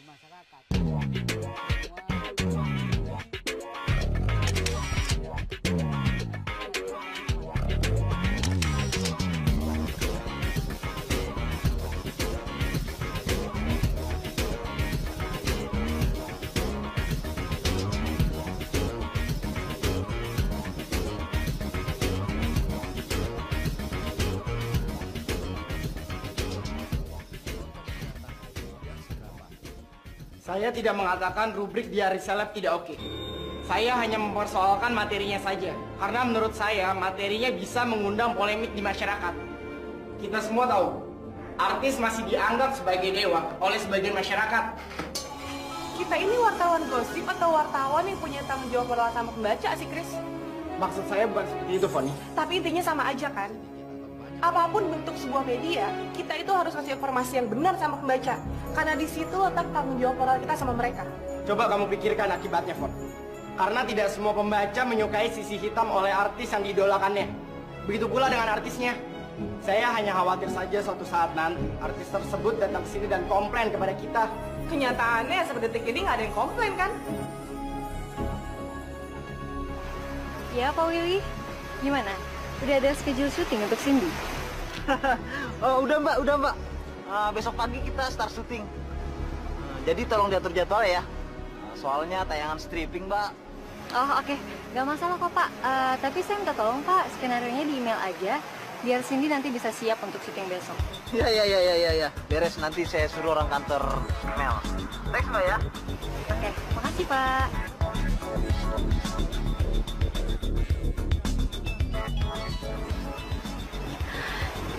masyarakat. Saya tidak mengatakan rubrik diari seleb tidak oke. Saya hanya mempersoalkan materinya saja. Karena menurut saya, materinya bisa mengundang polemik di masyarakat. Kita semua tahu, artis masih dianggap sebagai dewa oleh sebagian masyarakat. Kita ini wartawan gosip atau wartawan yang punya tanggung jawab moral sama pembaca sih, Chris? Maksud saya bukan seperti itu, Foni. Tapi intinya sama aja kan? Apapun bentuk sebuah media, kita itu harus kasih informasi yang benar sama pembaca. Karena di situ letak tanggung jawab moral kita sama mereka. Coba kamu pikirkan akibatnya, Fon. Karena tidak semua pembaca menyukai sisi hitam oleh artis yang diidolakannya. Begitu pula dengan artisnya. Saya hanya khawatir saja suatu saat nanti artis tersebut datang ke sini dan komplain kepada kita. Kenyataannya sedetik ini nggak ada yang komplain kan? Ya, Pak Willy. Gimana? Udah ada schedule syuting untuk Cindy? Oh, udah mbak. Besok pagi kita start syuting. Jadi tolong diatur jadwalnya ya. Soalnya tayangan stripping, mbak. Oh, oke. Gak masalah kok, Pak. Tapi saya minta tolong, Pak. Skenario-nya di email aja. Biar Cindy nanti bisa siap untuk syuting besok. Ya. Beres, nanti saya suruh orang kantor email. Thanks, mbak ya. Oke, makasih, Pak.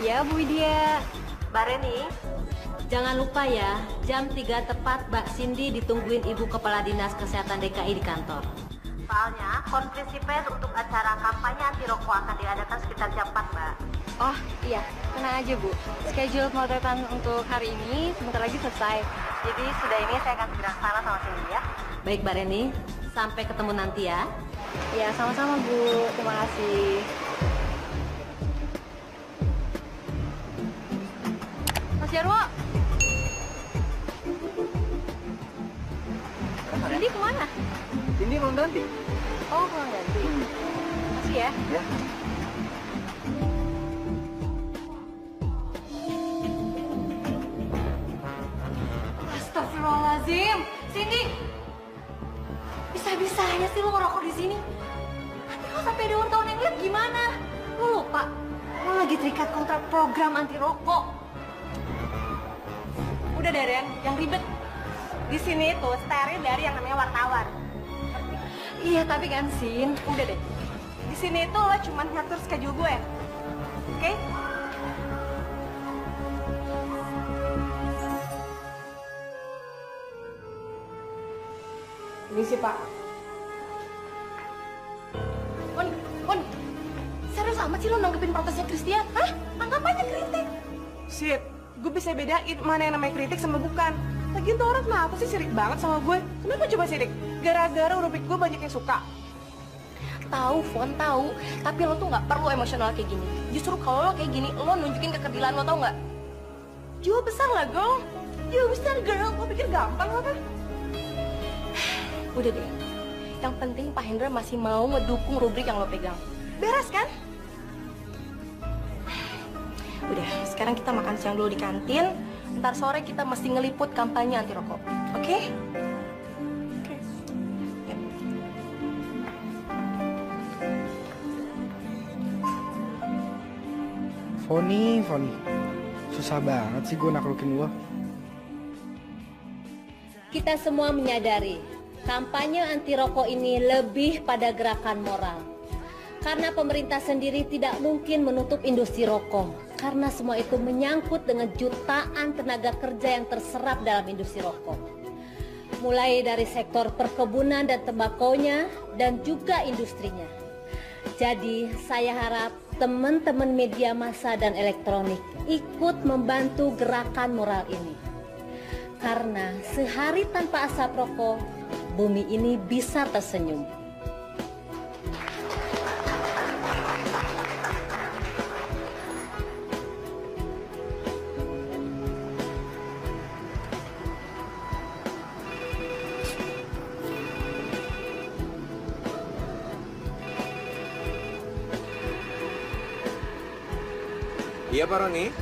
Ya, Bu Widya. Mbak Reni, jangan lupa ya, jam 3 tepat Mbak Cindy ditungguin Ibu Kepala Dinas Kesehatan DKI di kantor. Soalnya, konferensi pers untuk acara kampanye anti rokok akan diadakan sekitar jam 4, Mbak. Oh, iya. Tenang aja, Bu. Schedule pemotretan untuk hari ini sebentar lagi selesai. Jadi, sudah ini saya akan segera sana sama Cindy ya. Baik, Mbak Reni. Sampai ketemu nanti ya. Ya, sama-sama, Bu. Terima kasih. Mas Jarwo. Cindy kemana? Cindy belum ganti. Oh, pulang ganti. Makasih ya. Ya. Astagfirullahaladzim. Cindy. Bisa-bisanya sih lo ngerokok di sini. Nanti kalau sampai ada wartawan yang lihat gimana? Lo lupa, lo lagi terikat kontrak program anti rokok. Udah deh, Ren, yang ribet. Di sini itu steril dari yang namanya wartawan. Iya, tapi kan, Sin. Udah deh. Di sini itu lo cuma ngatur schedule gue. Oke? Ini sih, Pak. Pon, serius amat sih lo nanggepin protesnya Christian? Hah? Anggap aja kritik. Shit, gue bisa bedain mana yang namanya kritik sama bukan. Lagian tuh orang kenapa sih sirik banget sama gue? Kenapa coba sirik? Gara-gara rubrik gue banyak yang suka. Tahu, Fon, tahu. Tapi lo tuh nggak perlu emosional kayak gini. Justru kalau lo kayak gini, lo nunjukin kekerdilan lo, tau nggak? Jiwa besar lah, girl. Jiwa besar, girl. Lo pikir gampang apa? Udah deh. Yang penting Pak Hendra masih mau ngedukung rubrik yang lo pegang. Beres kan? Udah, sekarang kita makan siang dulu di kantin. Ntar sore kita mesti ngeliput kampanye anti rokok. Oke? Oke. Yuk. Foni. Susah banget sih gue naklukin lo. Kita semua menyadari, kampanye anti rokok ini lebih pada gerakan moral. Karena pemerintah sendiri tidak mungkin menutup industri rokok. Karena semua itu menyangkut dengan jutaan tenaga kerja yang terserap dalam industri rokok. Mulai dari sektor perkebunan dan tembakonya dan juga industrinya. Jadi saya harap teman-teman media massa dan elektronik ikut membantu gerakan moral ini. Karena sehari tanpa asap rokok, bumi ini bisa tersenyum. Iya Pak Roni.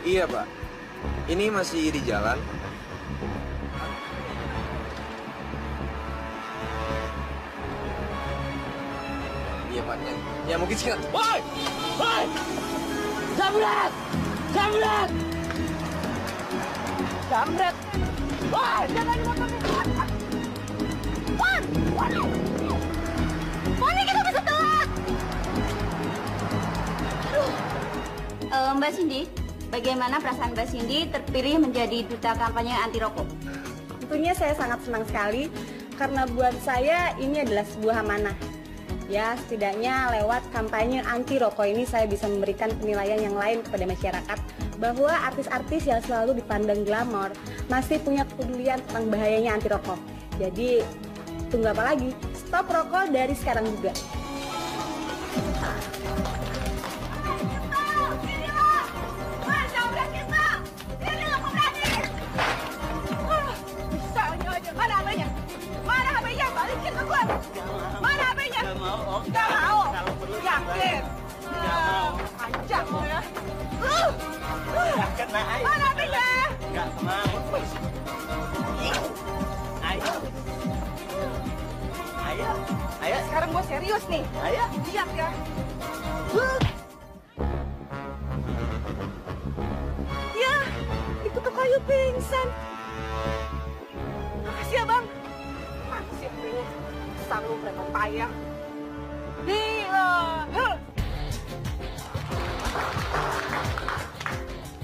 Iya Pak. Ini masih di jalan. Iya Pak. Ya mungkin sekarang. Woi! Woi! Jambret! Jambret! Jambret! Woi! Jangan di motor nih! Wan! Wani, kita bisa telat! Mbak Cindy, bagaimana perasaan Mbak Cindy terpilih menjadi duta kampanye anti rokok? Tentunya saya sangat senang sekali karena buat saya ini adalah sebuah amanah. Ya, setidaknya lewat kampanye anti rokok ini saya bisa memberikan penilaian yang lain kepada masyarakat bahwa artis-artis yang selalu dipandang glamor masih punya kepedulian tentang bahayanya anti rokok. Jadi, tunggu apa lagi? Stop rokok dari sekarang juga. Mana HP-nya? Mana HP-nya? Balikin ke gue. Mana HP-nya? Gak mau. Yakin? Gak mau. Panjang lo ya. Mana HP-nya? Gak mau. Ayo. Ayo. Ayo. Sekarang gue serius nih. Ayo. Lihat ya. Ya, dikutuk kayu pingsan. Makasih ya bang. Makasih ya bang. Sang lu preman payah. Gila.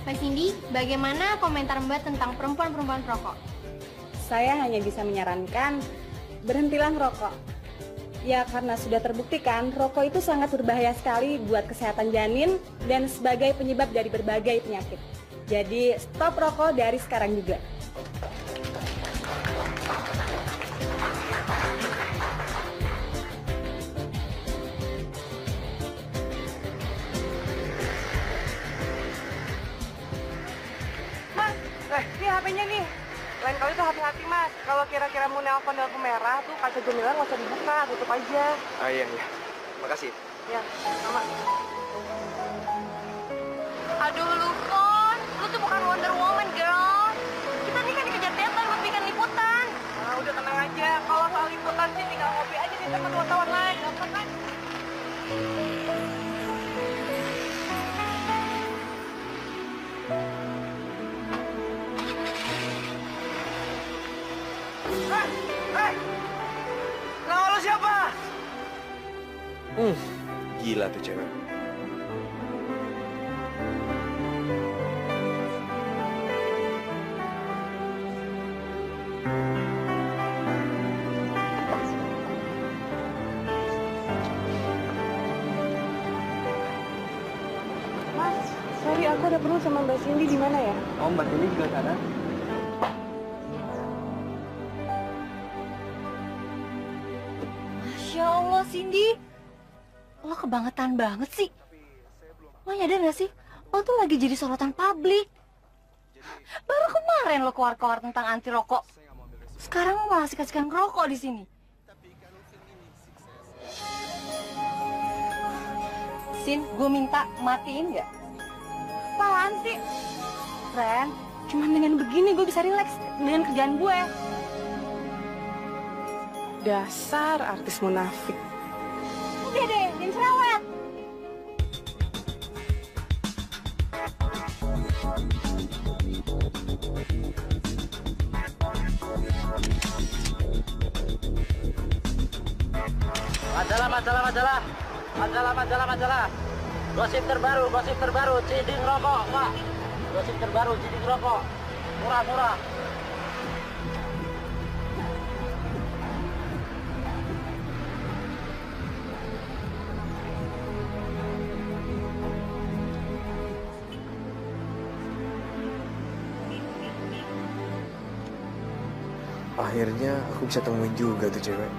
Mbak Cindy, bagaimana komentar Mbak tentang perempuan-perempuan perokok? Saya hanya bisa menyarankan berhentilah merokok. Ya karena sudah terbuktikan rokok itu sangat berbahaya sekali buat kesehatan janin dan sebagai penyebab dari berbagai penyakit. Jadi stop rokok dari sekarang juga. Mas, ini HP-nya nih. Lain kali tuh hati-hati mas. Kalau kira-kira mau nelpon lampu merah tuh kaca jendela nggak usah dibuka, tutup aja. Ah iya iya. Makasih. Ya, sama. Aduh Lukon, lu tuh bukan Wonder Woman, girl. Kita nih kan dikejar deadline buat bikin liputan. Nah, udah tenang aja. Kalau soal liputan sih tinggal ngopi aja di tempat wartawan lain, gampang kan? Hei! Nama lu siapa? Gila tuh cewek. Mas, sorry aku ada perlu sama Mbak Cindy di mana ya? Oh, Mbak Cindy juga sana. Masya Allah, Cindy. Lo kebangetan banget sih. Lo nyadar gak sih? Lo tuh lagi jadi sorotan publik. Baru kemarin lo keluar-keluar tentang anti rokok. Sekarang lo malah sikat-sikat ngerokok di sini. Sin, gue minta matiin nggak? Apaan sih? Ren, cuma dengan begini gue bisa rileks dengan kerjaan gue. Dasar artis munafik. Udah deh, jangan cerewet. Majalah. Gosip terbaru, ciding rokok, Pak. Gosip terbaru, ciding rokok. Murah. Akhirnya aku bisa temuin juga tuh cewek.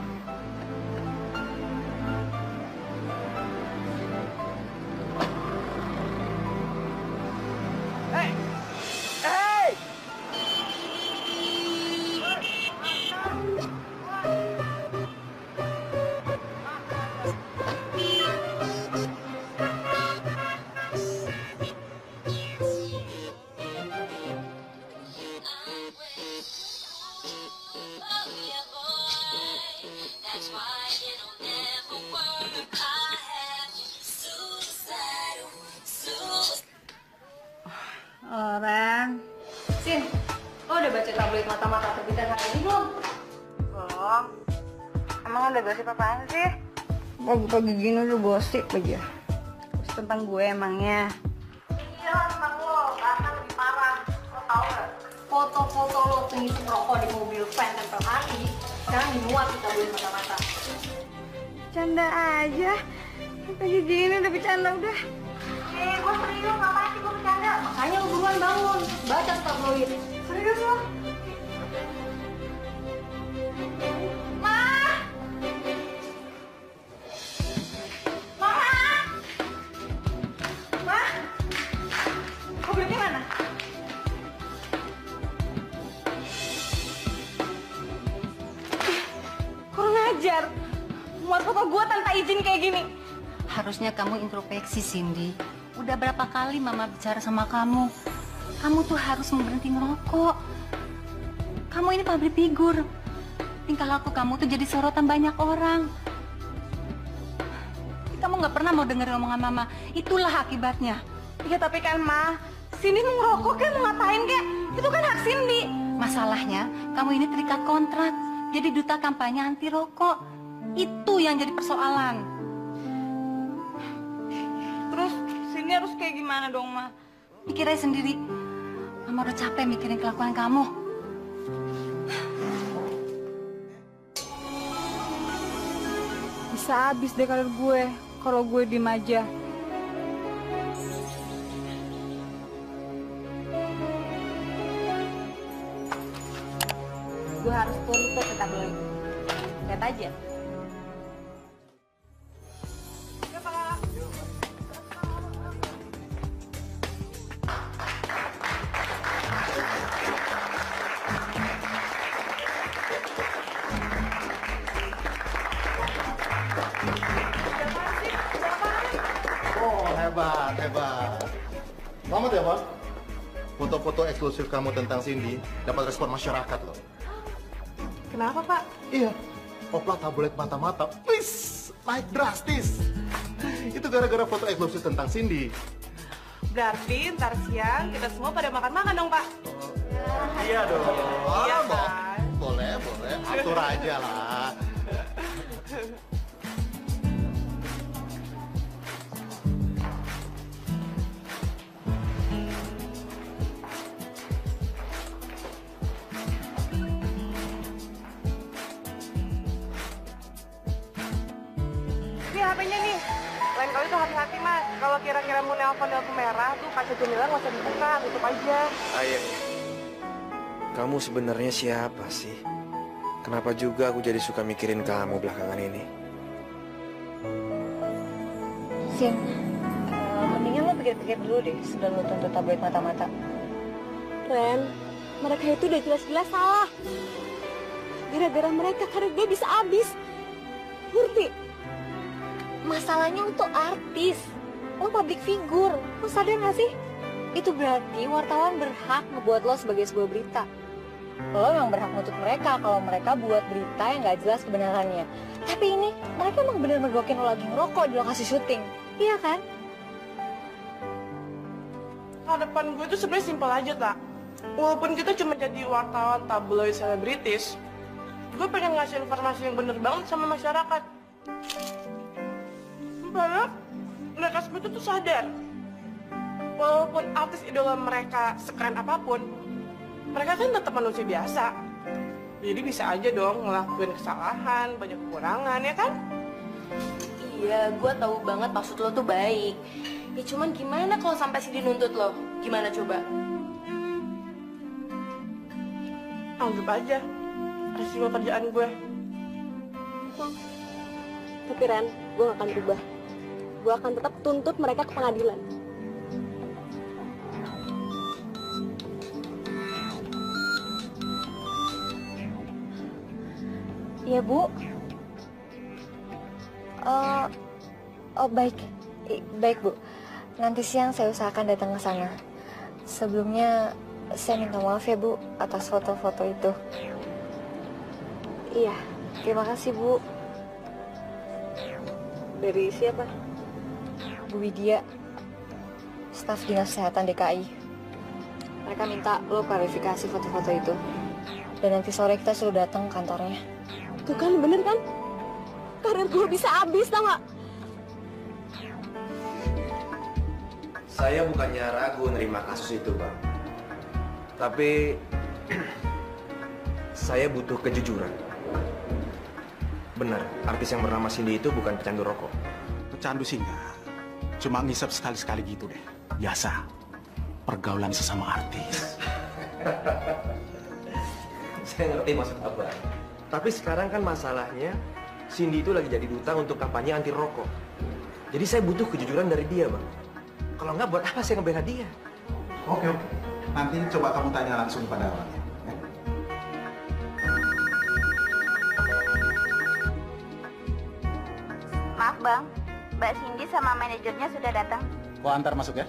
Ren. Sin, lo udah baca tabloid mata-mata terbitan hari ini belum? Belum. Emang ada gosip apaan sih? Pagi-pagi gini udah gosip aja. Terus tentang gue emangnya. Iya, tentang lo. Bahkan lebih parah. Lo tau gak? Foto-foto lo tuh ngisi rokok di mobil van tempel hati. Sekarang dimuat di tabloid mata-mata. Canda aja. Pagi gini udah bercanda udah. Gue serius, ngapain sih gue bercanda? Makanya lo buruan bangun, baca tabloid. Serius lo? Ma! Mama! Ma! Mobilnya mana? Kurang ajar. Muat foto gue tanpa izin kayak gini. Harusnya kamu introspeksi, Cindy. Udah berapa kali Mama bicara sama kamu? Kamu tuh harus berhenti ngerokok. Kamu ini public figure. Tingkah laku kamu tuh jadi sorotan banyak orang. Tapi kamu nggak pernah mau dengerin omongan Mama. Itulah akibatnya. Ya tapi kan Ma, Cindy mau ngerokok kan, mau ngapain kek? Itu kan hak Cindy. Masalahnya, kamu ini terikat kontrak. Jadi duta kampanye anti rokok. Itu yang jadi persoalan. Terus Cindy harus kayak gimana dong Ma? Pikir aja sendiri. Mama udah capek mikirin kelakuan kamu. Bisa habis deh karir gue kalau gue diem aja. Gue harus tuntut ke tabloid. Lihat aja. Hebat. Selamat ya, Pak. Foto-foto eksklusif kamu tentang Cindy dapat respon masyarakat loh. Kenapa, Pak? Iya, oplah tabloid mata-mata, please, naik drastis. Itu gara-gara foto eksklusif tentang Cindy. Berarti ntar siang kita semua pada makan-makan dong, Pak. Iya dong. Iya kan? Boleh. Atur aja lah. Ini HP-nya nih. Lain kali tuh hati-hati, Mas. Kalau kira-kira mau nelpon merah tuh kaca jendela nggak usah dibuka, tutup aja. Ayah, kamu sebenarnya siapa sih? Kenapa juga aku jadi suka mikirin kamu belakangan ini? Sin, mendingan lo pikir-pikir dulu deh sebelum lo tuntut tabloid mata-mata. Ren, mereka itu udah jelas-jelas salah. Gara-gara mereka karir gue bisa habis. Ngerti? Masalahnya lo tuh artis, lo public figure, lo sadar gak sih? Itu berarti wartawan berhak ngebuat lo sebagai sebuah berita. Lo memang berhak nuntut mereka kalau mereka buat berita yang gak jelas kebenarannya. Tapi ini, mereka emang bener mergokin lo lagi ngerokok di lokasi syuting, iya kan? Harapan gue tuh sebenarnya simpel aja, tak. Walaupun kita cuma jadi wartawan tabloid selebritis, gue pengen ngasih informasi yang bener banget sama masyarakat. Karena mereka semua tuh sadar, walaupun artis idola mereka sekeren apapun, mereka kan tetap manusia biasa. Jadi bisa aja dong ngelakuin kesalahan, banyak kekurangan, ya kan? Iya, gue tahu banget maksud lo tuh baik. Ya cuman gimana kalau sampai Cindy nuntut lo? Gimana coba? Anggap aja resiko kerjaan gue. Tapi Ren, gue gak akan berubah. Gue akan tetap tuntut mereka ke pengadilan. Iya, Bu. Baik. Baik, Bu. Nanti siang saya usahakan datang ke sana. Sebelumnya, saya minta maaf ya, Bu, atas foto-foto itu. Iya, terima kasih, Bu. Dari siapa? Bu Widya, staf Dinas Kesehatan DKI. Mereka minta lo klarifikasi foto-foto itu. Dan nanti sore kita suruh datang ke kantornya. Tuh kan, bener kan? Karir gue bisa habis, tau gak? Saya bukannya ragu nerima kasus itu, Bang. Tapi saya butuh kejujuran. Benar, artis yang bernama Cindy itu bukan pecandu rokok. Pecandu sih enggak. Cuma ngisep sekali-sekali gitu deh. Biasa. Pergaulan sesama artis. Saya ngerti maksud Abang. Tapi sekarang kan masalahnya Cindy itu lagi jadi duta untuk kampanye anti rokok. Jadi saya butuh kejujuran dari dia, Bang. Kalau nggak, buat apa saya ngebela dia? Oke. Nanti coba kamu tanya langsung pada orangnya. Ya? Maaf Bang, Mbak Cindy sama manajernya sudah datang. Kau antar masuk ya?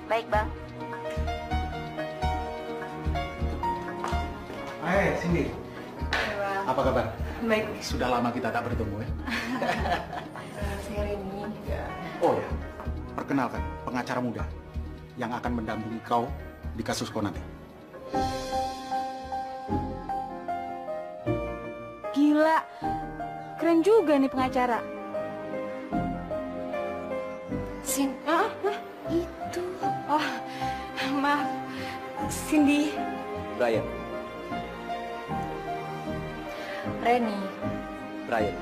Baik Bang. Hai, Cindy. Apa kabar? Baik. Sudah lama kita tak bertemu ya? Saya Reni. Oh ya, perkenalkan pengacara muda yang akan mendampingi kau di kasus kau nanti. Gila, keren juga nih pengacara. Sin, Itu. Oh, maaf, Cindy. Brian. Reni. Brian.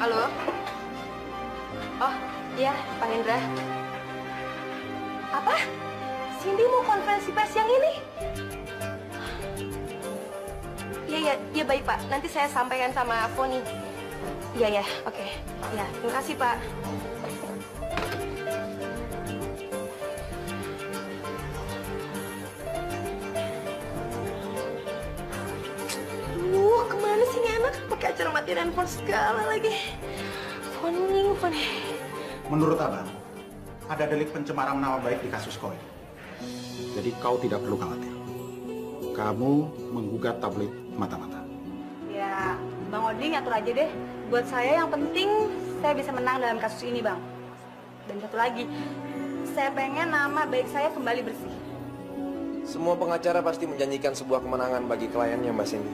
Halo? Oh, iya, Pak Hendra. Apa? Cindy mau konferensi pers yang ini? Iya, baik Pak. Nanti saya sampaikan sama Foni. Iya, oke. Ya, terima kasih Pak. Kemana sih ini anak? Pakai acara matiin handphone segala lagi. Foni. Menurut Abang, ada delik pencemaran nama baik di kasus kau ini. Jadi kau tidak perlu khawatir. Kamu menggugat tabloid mata-mata. Ya, Bang Oding atur aja deh. Buat saya yang penting saya bisa menang dalam kasus ini, Bang. Dan satu lagi, saya pengen nama baik saya kembali bersih. Semua pengacara pasti menjanjikan sebuah kemenangan bagi kliennya, Mbak Cindy.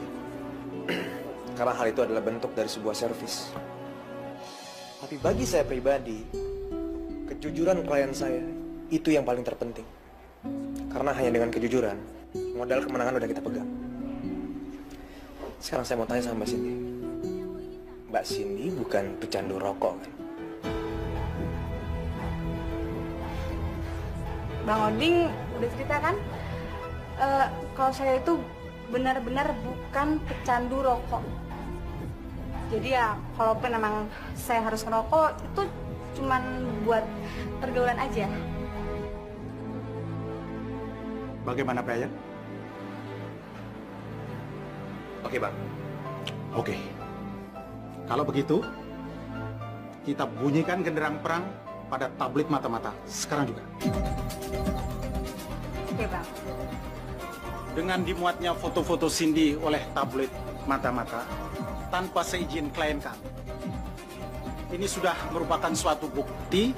Karena hal itu adalah bentuk dari sebuah servis. Tapi bagi saya pribadi, kejujuran klien saya itu yang paling terpenting. Karena hanya dengan kejujuran, modal kemenangan udah kita pegang. Sekarang saya mau tanya sama Mbak Cindy. Mbak Cindy bukan pecandu rokok, kan? Bang Oding udah cerita kan? Kalau saya itu benar-benar bukan pecandu rokok. Jadi ya, kalaupun emang saya harus ngerokok, itu cuman buat pergaulan aja. Bagaimana, Brian? Oke, Bang. Oke. Kalau begitu, kita bunyikan genderang perang pada tablet mata-mata sekarang juga. Oke, Bang. Dengan dimuatnya foto-foto Cindy oleh tablet mata-mata tanpa seizin klien kami, ini sudah merupakan suatu bukti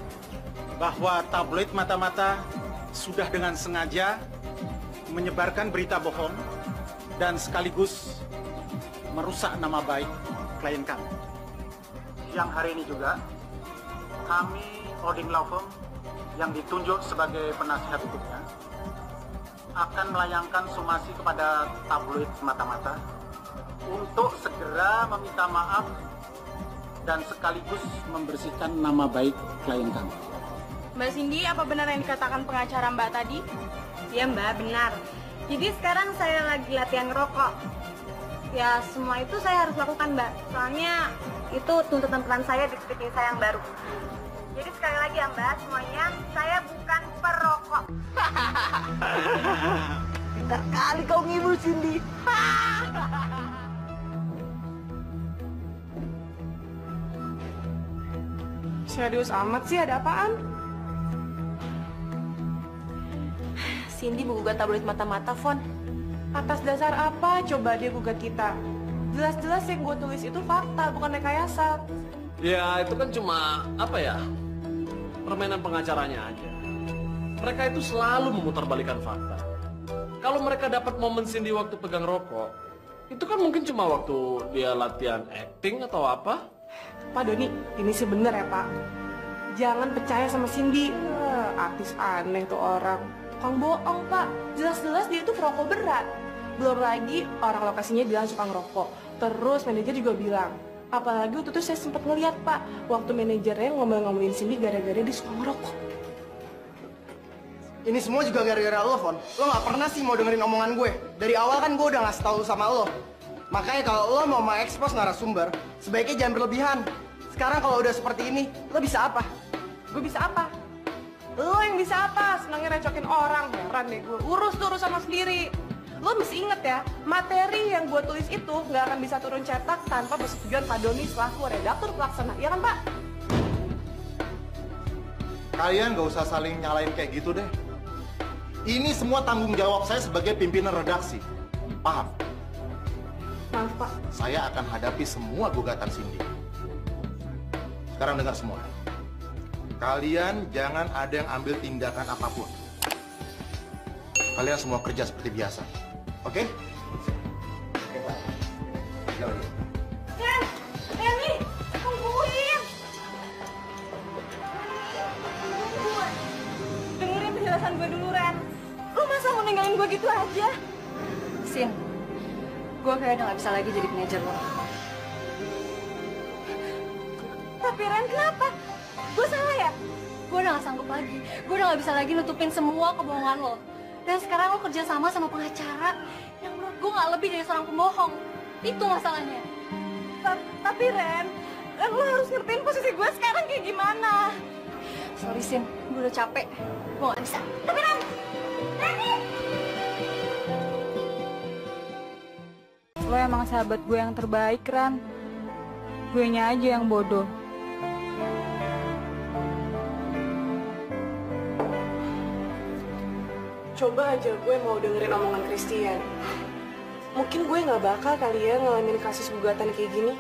bahwa tablet mata-mata sudah dengan sengaja menyebarkan berita bohong dan sekaligus merusak nama baik klien kami. Yang hari ini juga kami Oding Law Firm yang ditunjuk sebagai penasihat hukumnya akan melayangkan somasi kepada tabloid mata-mata untuk segera meminta maaf dan sekaligus membersihkan nama baik klien kami. Mbak Cindy, apa benar yang dikatakan pengacara Mbak tadi? Iya Mbak, benar. Jadi sekarang saya lagi latihan ngerokok. Ya semua itu saya harus lakukan Mbak. Soalnya itu tuntutan peran saya di speaking saya yang baru. Jadi sekali lagi ya Mbak, semuanya saya bukan perokok. Pintar kali kau ngibul, Cindy. Serius amat sih, ada apaan? Cindy menggugat tabloid mata-mata, Fon. Atas dasar apa coba dia gugat kita? Jelas-jelas yang gue tulis itu fakta, bukan rekayasa. Ya, itu kan cuma, permainan pengacaranya aja. Mereka itu selalu memutarbalikkan fakta. Kalau mereka dapat momen Cindy waktu pegang rokok, itu kan mungkin cuma waktu dia latihan acting atau apa. Pak Doni, ini sih bener ya Pak. Jangan percaya sama Cindy. Artis aneh tuh orang. Tukang bohong Pak. Jelas-jelas dia itu perokok berat. Belum lagi orang lokasinya bilang suka ngerokok. Terus manajer juga bilang. Apalagi waktu itu saya sempat ngeliat Pak. Waktu manajernya ngomongin Cindy gara-gara dia suka ngerokok. Ini semua juga gara-gara lo, Fon. Lo gak pernah sih mau dengerin omongan gue. Dari awal kan gue udah ngasih tau sama lo. Makanya kalau lo mau ekspos narasumber, sebaiknya jangan berlebihan. Sekarang kalau udah seperti ini, lo bisa apa? Gue bisa apa? Lo yang bisa apa? Senangnya recokin orang. Heran deh gue. Urus tuh urusan lo sendiri. Lo mesti inget ya, materi yang gue tulis itu nggak akan bisa turun cetak tanpa persetujuan Pak Doni selaku redaktur pelaksana. Iya kan, Pak? Kalian gak usah saling nyalain kayak gitu deh. Ini semua tanggung jawab saya sebagai pimpinan redaksi. Paham? Maaf, Pak. Saya akan hadapi semua gugatan Cindy. Sekarang dengar semua. Kalian jangan ada yang ambil tindakan apapun. Kalian semua kerja seperti biasa. Oke? Oke, Pak. Ren! Reni! Tungguin! Dengerin penjelasan gue dulu, Ren. Lu masa mau ninggalin gue gitu aja? Sin, gue kayaknya udah gak bisa lagi jadi manajer lo. Tapi Ren, kenapa? Gue salah ya? Gue udah gak sanggup lagi. Gue udah gak bisa lagi nutupin semua kebohongan lo. Dan sekarang lo kerja sama pengacara yang menurut gue gak lebih dari seorang pembohong. Itu masalahnya. Tapi Ren, lo harus ngertiin posisi gue sekarang kayak gimana. Sorry Sin, gue udah capek. Gue gak bisa. Tapi Ren! Reni! Lo emang sahabat gue yang terbaik, Ran. Guenya aja yang bodoh. Coba aja gue mau dengerin omongan Christian. Mungkin gue gak bakal kali ya ngalamin kasus gugatan kayak gini.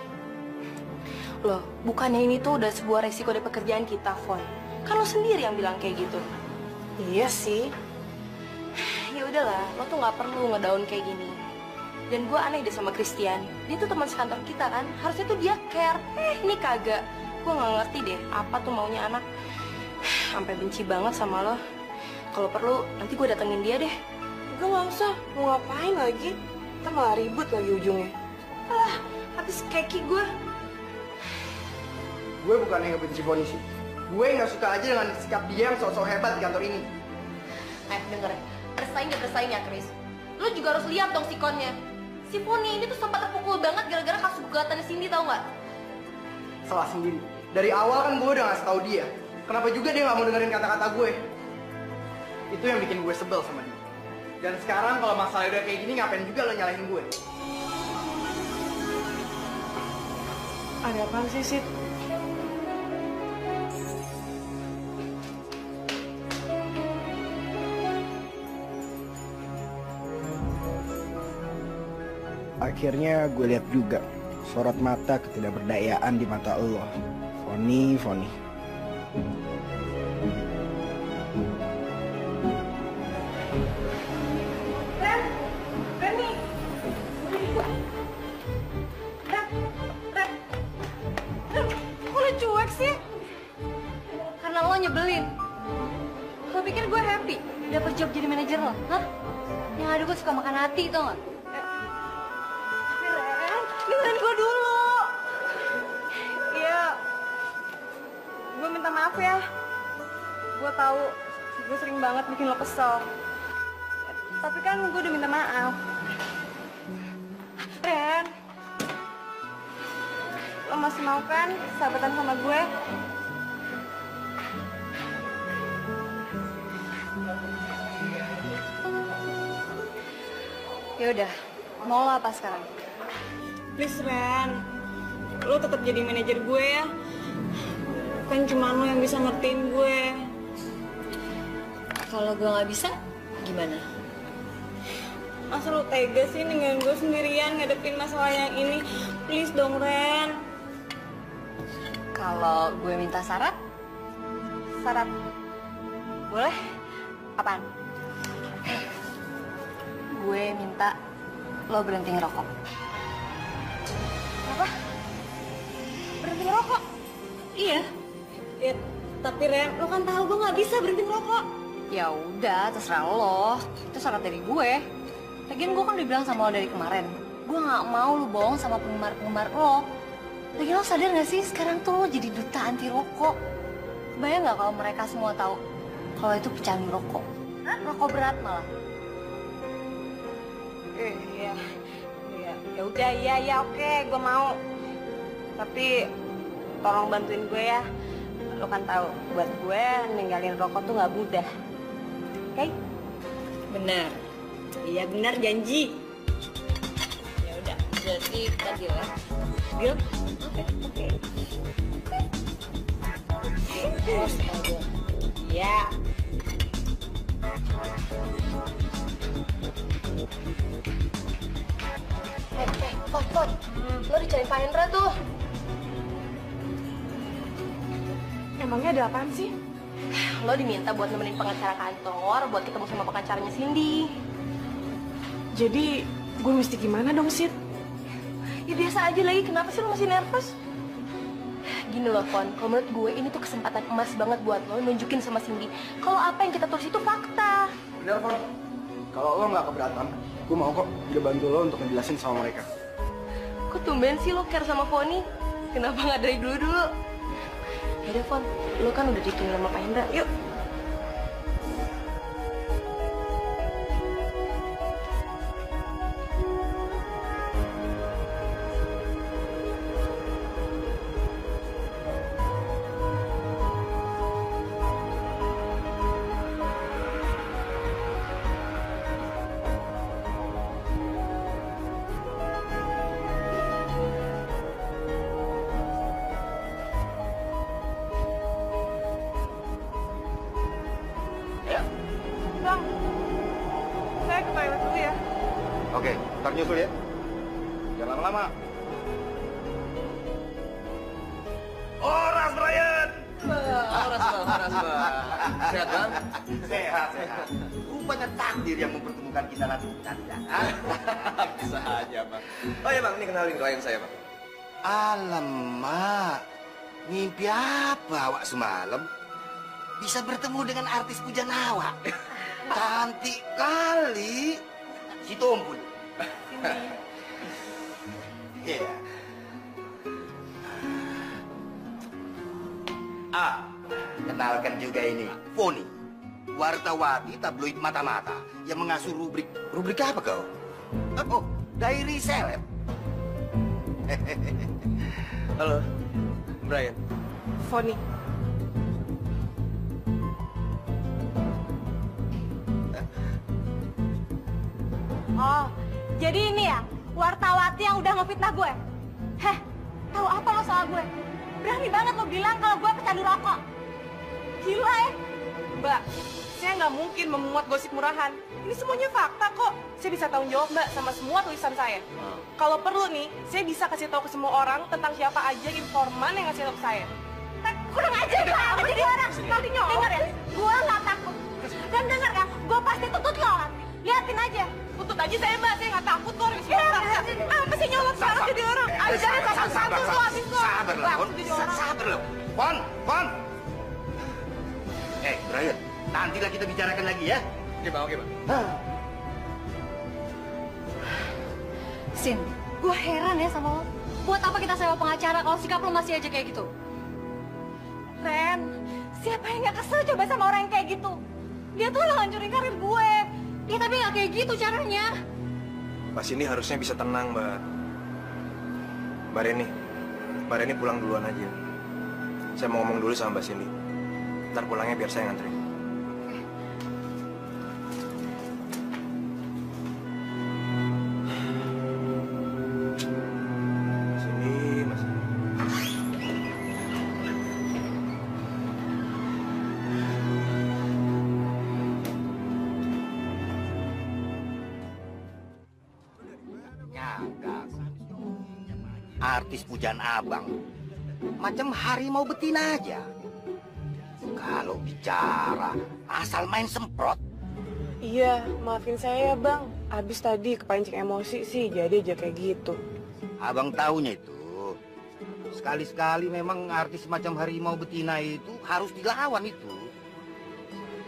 Loh, bukannya ini tuh udah sebuah resiko dari pekerjaan kita, Fon. Kan lo sendiri yang bilang kayak gitu. Iya sih. Ya udahlah, lo tuh nggak perlu ngedaun kayak gini. Dan gue aneh deh sama Christian. Dia tuh teman sekantor kita kan. Harusnya tuh dia care. Ini kagak. Gue nggak ngerti deh apa tuh maunya anak. Sampai benci banget sama lo. Kalau perlu nanti gue datengin dia deh. Gue nggak usah. Mau ngapain lagi? Kita malah ribut lagi ujungnya. Alah, habis keki gue. Gue bukannya nggak benci polisi. Gue nggak suka aja dengan sikap dia yang sok-sok hebat di kantor ini. Denger, bersaing ya Chris. Lo juga harus lihat dong sikonnya. Si Foni ini tuh sempat terpukul banget gara-gara kasus gugatannya Cindy, tau nggak? Salah sendiri. Dari awal kan gue udah ngasih tahu dia. Kenapa juga dia nggak mau dengerin kata-kata gue? Itu yang bikin gue sebel sama dia. Dan sekarang kalau masalah udah kayak gini, ngapain juga lo nyalahin gue? Ada apa sih, Sid? Akhirnya gue lihat juga sorot mata ketidakberdayaan di mata Allah. Foni. Reni! Ren! Kok lo cuek sih? Karena lo nyebelin. Lo pikir gue happy dapet job jadi manajer lo? Hah? Yang ada gue suka makan hati, tau gak? Dengerin gue dulu. Iya. Gue minta maaf ya. Gue tahu gue sering banget bikin lo kesel. Tapi kan gue udah minta maaf. Ren, lo masih mau kan sahabatan sama gue? Ya udah, mau lo apa sekarang? Please, Ren. Lo tetap jadi manajer gue ya. Kan cuma lo yang bisa ngertiin gue. Kalau gue nggak bisa, gimana? Masa lu tega sih ninggalin gue sendirian ngadepin masalah yang ini? Please dong, Ren. Kalau gue minta syarat? Syarat? Boleh? Apaan? Gue minta lo berhenti ngerokok. Apa? Berhenti ngerokok? Iya. Ya, tapi Ren, lo kan tahu gue nggak bisa berhenti ngerokok. Ya udah, terserah lo. Itu syarat dari gue. Lagian gue kan udah bilang sama lo dari kemarin. Gue nggak mau lo bohong sama penggemar-penggemar lo. Lagian lo sadar nggak sih sekarang tuh lo jadi duta anti rokok? Bayang nggak kalau mereka semua tahu kalau itu pecandu rokok? Hah? Rokok berat malah. Iya, ya udah, iya, oke, gue mau. Tapi tolong bantuin gue ya. Lo kan tahu, buat gue ninggalin rokok tuh nggak mudah. Oke? Benar. Iya benar, janji. Ya udah, jadi kita deal ya. Deal? Oke. Terus aja. Iya. Fon, lo dicariin Pak Hendra tuh. Emangnya ada apaan sih? Lo diminta buat nemenin pengacara kantor, buat ketemu sama pengacaranya Cindy. Jadi, gue mesti gimana dong, Sid? Ya biasa aja lagi, kenapa sih lo masih nervous? Gini loh, Fon, kalau menurut gue ini tuh kesempatan emas banget buat lo nunjukin sama Cindy kalau apa yang kita tulis itu fakta. Bener, Fon. Kalau lo nggak keberatan, gue mau kok bantu lo untuk ngejelasin sama mereka. Kok tumben sih lo care sama Foni? Kenapa nggak dari dulu-dulu? Yaudah, Fon, lo kan udah dikirim sama Pak Hendra, yuk. Bang, saya ke toilet dulu ya. Oke, ntar nyusul ya. Jangan lama-lama. Horas, Brian! Horas, Bang. Sehat, Bang? Sehat. Rupanya takdir yang mempertemukan kita nanti. Bisa aja, Bang. Oh ya, Bang, ini kenalin klien saya, Bang. Alamak, mimpi apa awak semalam? Bisa bertemu dengan artis Pujanawa. Cantik kali. Si Tompul. Iya. Kenalkan juga ini, Foni. Wartawati tabloid mata-mata yang mengasuh rubrik apa kau? Oh, diary seleb. Halo, Brian. Foni. Oh, jadi ini ya, Wartawati yang udah ngefitnah gue? Heh, tahu apa lo soal gue? Berani banget lo bilang kalau gue pecandu rokok. Gila ya? Mbak, saya nggak mungkin memuat gosip murahan. Ini semuanya fakta kok. Saya bisa tanggung jawab, Mbak, sama semua tulisan saya. Kalau perlu nih, saya bisa kasih tahu ke semua orang tentang siapa aja informan yang ngasih tahu ke saya. Kurang aja banget jadi orang. Nanti denger ya, gue nggak takut. Dan denger ya, gue pasti tuntut lo nanti. Liatin aja. Tuntut aja saya, Mbak. Saya nggak takut kok. Apa sih nyolot sekarang jadi orang? Aja satu-satu lo habis lo. Sabar lo. Pon. Brian, nantilah kita bicarakan lagi ya. Oke, Bang. Sin, gue heran ya sama lo. Buat apa kita sewa pengacara kalau sikap lo masih aja kayak gitu? Ren, siapa yang nggak kesel coba sama orang yang kayak gitu? Dia tuh udah ngancurin karir gue. Ya tapi nggak kayak gitu caranya. Pas ini harusnya bisa tenang, Mbak. Mbak Reni pulang duluan aja. Saya mau ngomong dulu sama Mbak Cindy. Ntar pulangnya biar saya nganterin. artis pujaan abang. Macam harimau betina aja. Kalau bicara, asal main semprot. Iya, maafin saya ya bang. Abis tadi kepancing emosi sih, jadi aja kayak gitu. Abang taunya itu. Sekali-sekali memang artis macam harimau betina itu harus dilawan itu.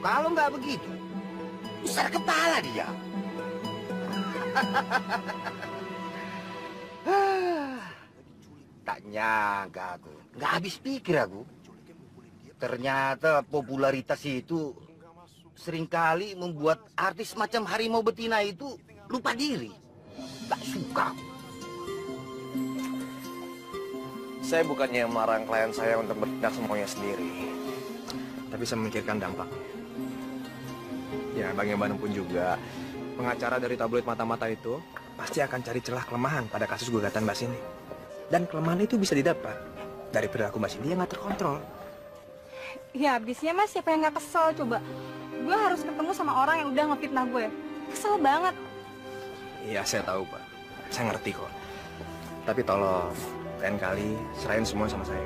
Kalau nggak begitu, besar kepala dia. Tak nyangka aku, nggak habis pikir aku. Ternyata popularitas itu seringkali membuat artis macam harimau betina itu lupa diri. Tak suka. Saya bukannya melarang klien saya untuk bertindak semuanya sendiri, tapi saya memikirkan dampaknya. Ya, bagaimanapun juga, pengacara dari tabloid mata-mata itu pasti akan cari celah kelemahan pada kasus gugatan Mbak Cindy. Dan kelemahan itu bisa didapat dari perilaku Mbak Cindy yang nggak terkontrol. Ya abisnya mas, siapa yang nggak kesel coba? Gue harus ketemu sama orang yang udah ngefitnah gue. Kesel banget. Iya, saya tahu, Pak. Saya ngerti kok. Tapi tolong, lain kali serahin semua sama saya.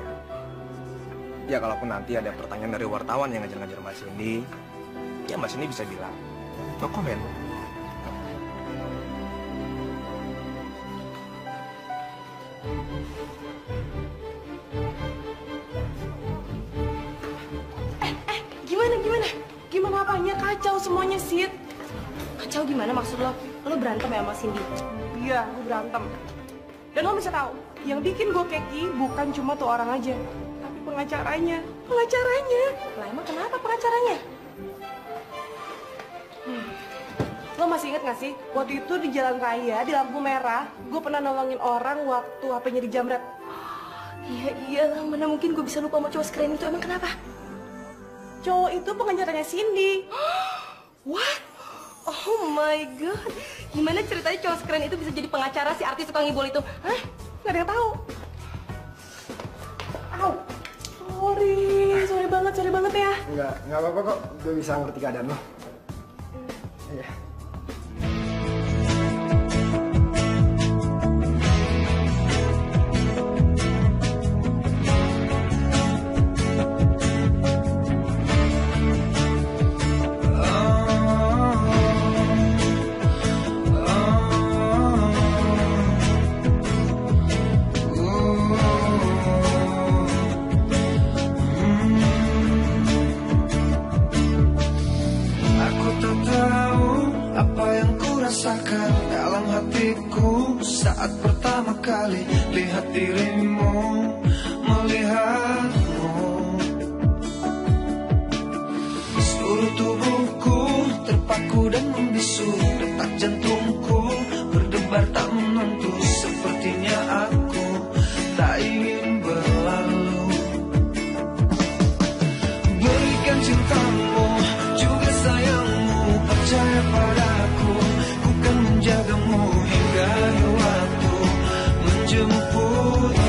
Ya, kalaupun nanti ada pertanyaan dari wartawan yang ngajar-ngajar Mbak Cindy, ya Mbak Cindy bisa bilang, no comment. Gimana apanya? Kacau semuanya, Sid. Kacau gimana maksud lo? Lo berantem ya sama Cindy? Iya, gue berantem. Dan lo bisa tahu, yang bikin gue keki bukan cuma tuh orang aja, tapi pengacaranya. Lah emang kenapa pengacaranya? Lo masih inget gak sih, waktu itu di jalan raya, di lampu merah, gue pernah nolongin orang waktu HP-nya dijamret. Iya, mana mungkin gue bisa lupa sama cowok sekeren itu, emang kenapa? Cowok itu pengacaranya Cindy. What? Oh my god. Gimana ceritanya cowok sekeren itu bisa jadi pengacara si artis tukang ngibul itu? Hah? Gak ada yang tahu. Au. Sorry banget ya. Enggak apa-apa kok. Gue bisa ngerti keadaan lo. Iya. Dalam hatiku saat pertama kali lihat dirimu, melihatmu, seluruh tubuhku terpaku dan membisu, detak jantungku berdebar tak menentu. Sepertinya aku tak ingin berlalu. Berikan cintamu juga sayangmu, percaya padaku, ku kan menjagamu hingga akhir waktu, menjemputmu.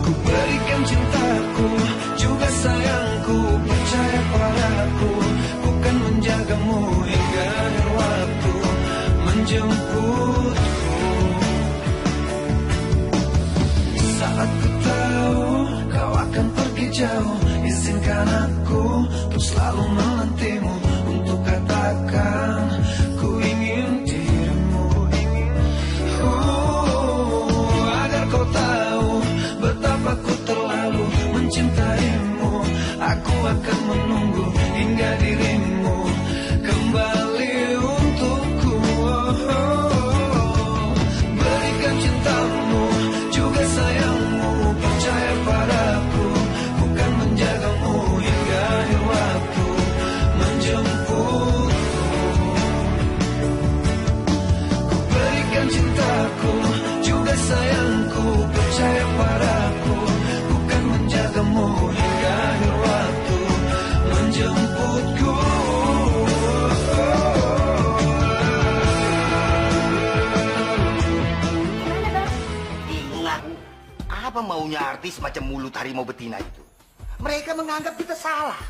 Ku berikan cintaku juga sayangku, percaya padaku, ku kan menjagamu hingga akhir waktu, menjemputmu. Saat ku tahu kau akan pergi jauh, izinkan aku untuk selalu menantimu, untuk katakan ku ingin dirimu. Agar kau tahu betapa ku terlalu mencintaimu, aku akan menunggu hingga dirimu kembali untukku. Berikan cintamu juga sayangmu, percaya padaku, bukan menjagamu hingga akhir waktu, menjemputmu. Ku berikan cintaku juga sayangku, percaya padaku, bukan menjagamu hingga akhir waktu, menjemputku. Bingung aku, apa maunya artis macam mulut harimau betina itu? Mereka menganggap kita salah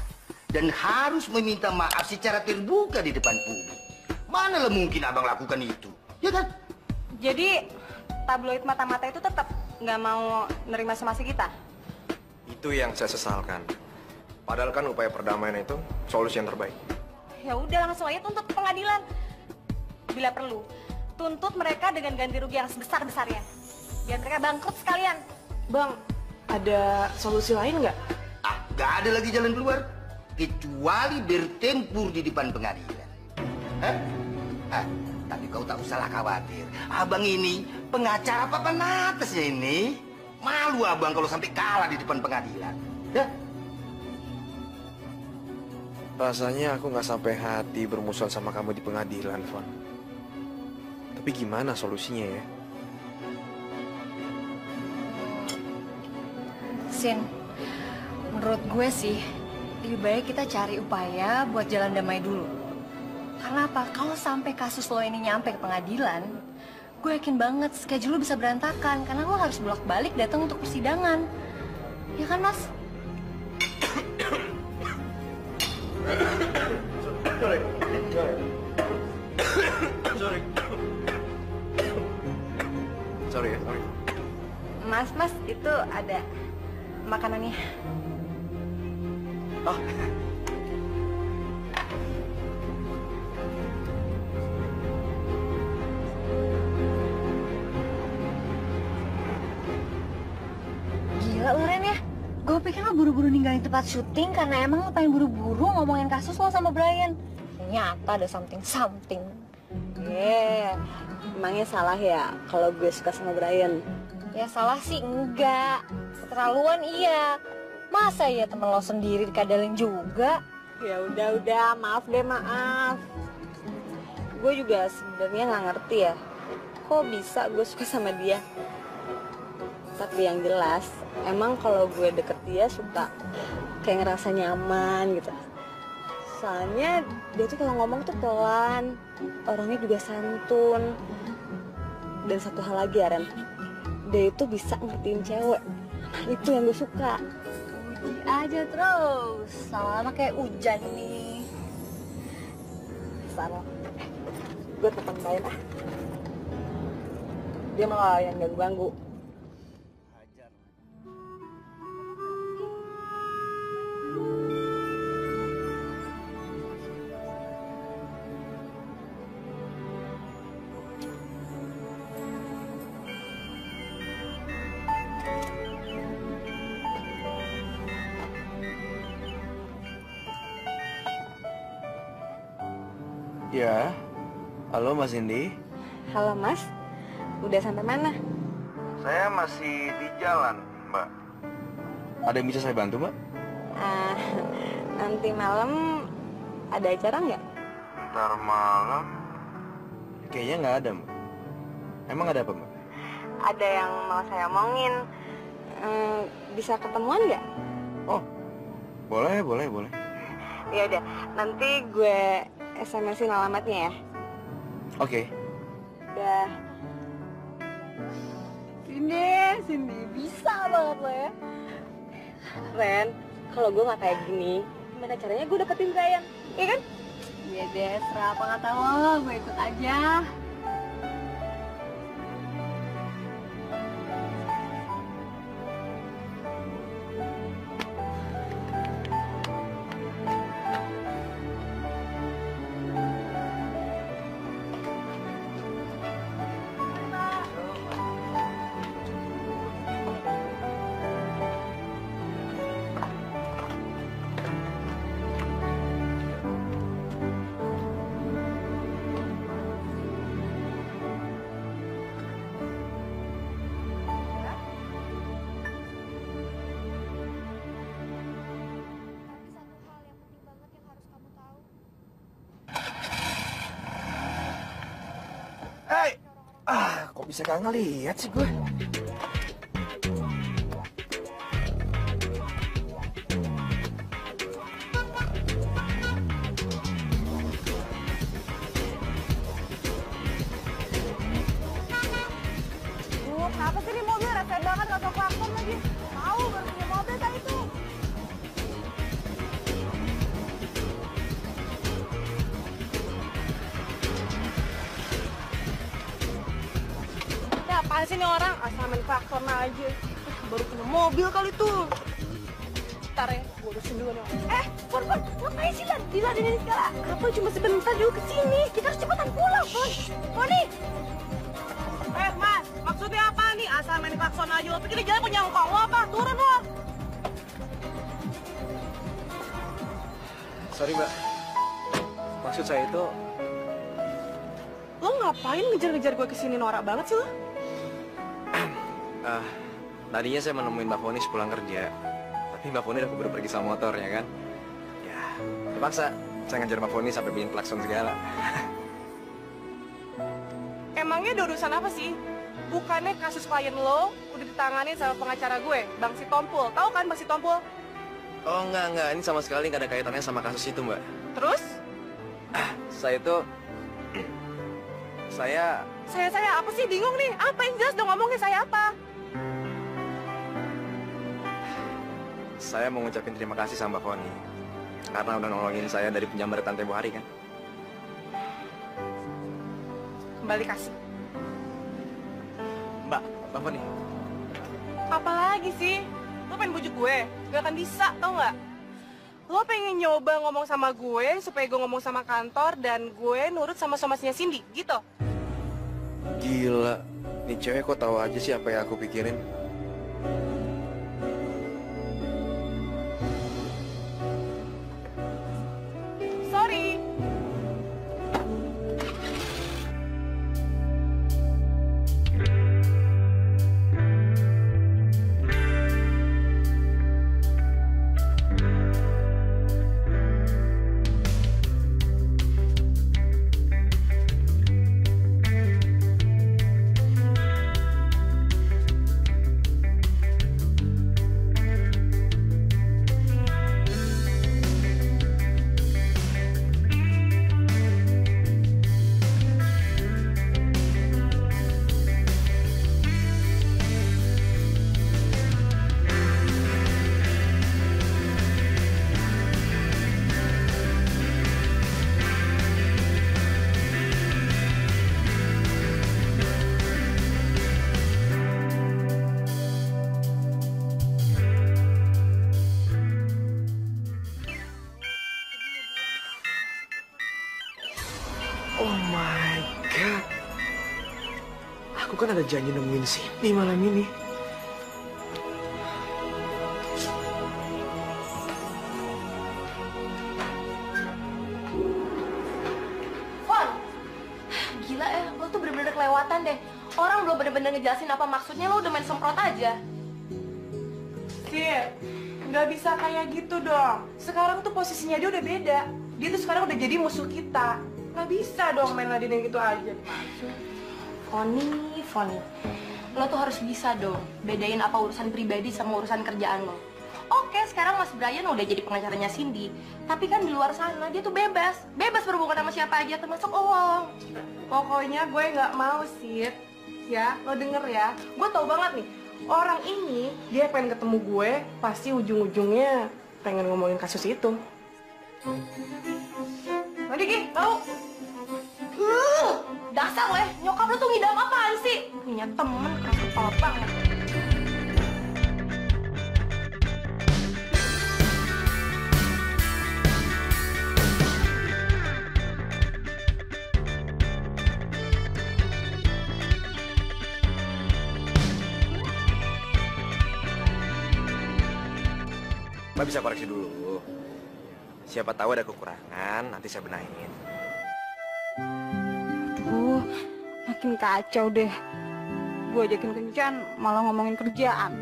dan harus meminta maaf secara terbuka di depan publik. Manalah mungkin abang lakukan itu, ya kan? Jadi tabloid mata-mata itu tetap nggak mau nerima somasi kita? Itu yang saya sesalkan. Padahal kan upaya perdamaian itu solusi yang terbaik. Ya udah langsung aja tuntut ke pengadilan. Bila perlu, tuntut mereka dengan ganti rugi yang sebesar-besarnya. Biar mereka bangkrut sekalian. Bang, ada solusi lain nggak? Nggak ada lagi jalan keluar kecuali bertempur di depan pengadilan. Tapi kau tak usahlah khawatir. Abang ini pengacara papan atasnya ini. Malu abang kalau sampai kalah di depan pengadilan. Ya? Rasanya aku nggak sampai hati bermusuhan sama kamu di pengadilan, Von. Tapi gimana solusinya ya? Sin, menurut gue sih, lebih baik kita cari upaya buat jalan damai dulu. Karena apa? Kalau sampai kasus lo ini nyampe ke pengadilan, gue yakin banget schedule lo bisa berantakan. Karena lo harus bolak-balik datang untuk persidangan. Ya kan, Mas? Sorry ya. Mas, itu ada makanannya. Oh. Gila lo, Ren ya. Gue pikir lo buru-buru ninggalin tempat syuting karena emang lo pengen buru-buru ngomongin kasus lo sama Brian. Ternyata ada something. Emangnya salah ya kalau gue suka sama Brian? Ya salah sih enggak. Keterlaluan iya. Masa ya temen lo sendiri dikadalin juga? Ya udah, maaf deh, maaf. Gue juga sebenarnya nggak ngerti ya, kok bisa gue suka sama dia. Tapi yang jelas, emang kalau gue deket dia suka kayak ngerasa nyaman gitu. Soalnya dia tuh kalau ngomong tuh pelan, orangnya juga santun. Dan satu hal lagi ya, Ren, dia itu bisa ngertiin cewek. Nah, itu yang gue suka. Puji aja terus, sama-sama kayak hujan nih. Sarah, gue telepon Brian ah. Dia malah yang ganggu-ganggu. Ya, halo Mas Indi. Halo Mas, udah sampai mana? Saya masih di jalan, Mbak. Ada yang bisa saya bantu, Mbak? Nanti malam ada acara nggak? Ntar malam? Kayaknya nggak ada, Mbak. Emang ada apa, Mbak? Ada yang mau saya omongin. Bisa ketemuan nggak? Oh, boleh. Ya udah, nanti gue SMS-in alamatnya ya. Oke. Udah. Cindy, bisa banget lo ya. Ren, kalau gue nggak kayak gini, gimana caranya gue dapetin Brian? Iya kan? Iya deh, serah apa kata lo, gue ikut aja. Kok bisa gak ngeliat sih gue? Kenapa sih di mobil? Rese banget, gak tau klakson lagi. Mau baru punya mobil kan itu. Apaan sih nih orang? Asal main faktor aja. Baru punya mobil kali tuh. Ntar ya, gue urusin dulu nih orang. Fon, ngapain sih diladenin segala? Apa cuma sebentar dulu kesini? Kita harus cepetan pulang, Fon. Foni! Mas, maksudnya apa nih? Asal main klakson aja. Lo pikir di jalan punya ngkong lo apa? Turun lo! Sorry, Mbak. Maksud saya itu... Lo ngapain ngejar-ngejar gue kesini norak banget sih lo? Tadinya saya menemuin Mbak Foni sepulang kerja. Tapi Mbak Foni udah keburu pergi sama motornya kan. Ya, terpaksa saya ngejar Mbak Foni sampai bikin klakson segala. Emangnya ada urusan apa sih? Bukannya kasus klien lo udah ditangani sama pengacara gue, Bang Sitompul. Tahu kan Bang Sitompul? Oh enggak. Ini sama sekali nggak ada kaitannya sama kasus itu, Mbak. Terus? Saya itu... Saya apa sih? Bingung nih. Apa yang jelas dong ngomongnya saya apa? Saya mau ngucapin terima kasih sama Mbak Foni. Karena udah nolongin saya dari penjamretan tempo hari kan. Kembali kasih. Mbak Foni. Apa lagi sih? Lo pengen bujuk gue? Gak akan bisa, tau nggak? Lo pengen nyoba ngomong sama gue supaya gue ngomong sama kantor dan gue nurut sama somasinya Cindy, gitu? Gila, nih cewek kok tahu aja sih apa yang aku pikirin. Sorry. Oh my god. Aku kan ada janji nemuin Cindy malam ini. Fon! Gila ya, lo tuh bener-bener kelewatan deh. Orang belum bener-bener ngejelasin apa maksudnya, lo udah main semprot aja. Sid, nggak bisa kayak gitu dong. Sekarang tuh posisinya dia udah beda. Dia tuh sekarang udah jadi musuh kita. Nggak bisa dong main ladenin gitu aja. Foni, lo tuh harus bisa dong bedain apa urusan pribadi sama urusan kerjaan lo. Oke, sekarang Mas Brian udah jadi pengacaranya Cindy, tapi kan di luar sana dia tuh bebas berhubungan sama siapa aja termasuk lo. Pokoknya gue nggak mau, Sid. Ya, lo denger ya. Gue tau banget nih, orang ini dia pengen ketemu gue, pasti ujung-ujungnya pengen ngomongin kasus itu. Nanti Ki, tau? Dasar lo ya, nyokap lo tuh ngidam apaan sih? Punya temen keras kepala banget. Mbak bisa koreksi dulu. Siapa tahu ada kekurangan, nanti saya benahin. Aduh, makin kacau deh. Gue ajakin kencan, malah ngomongin kerjaan.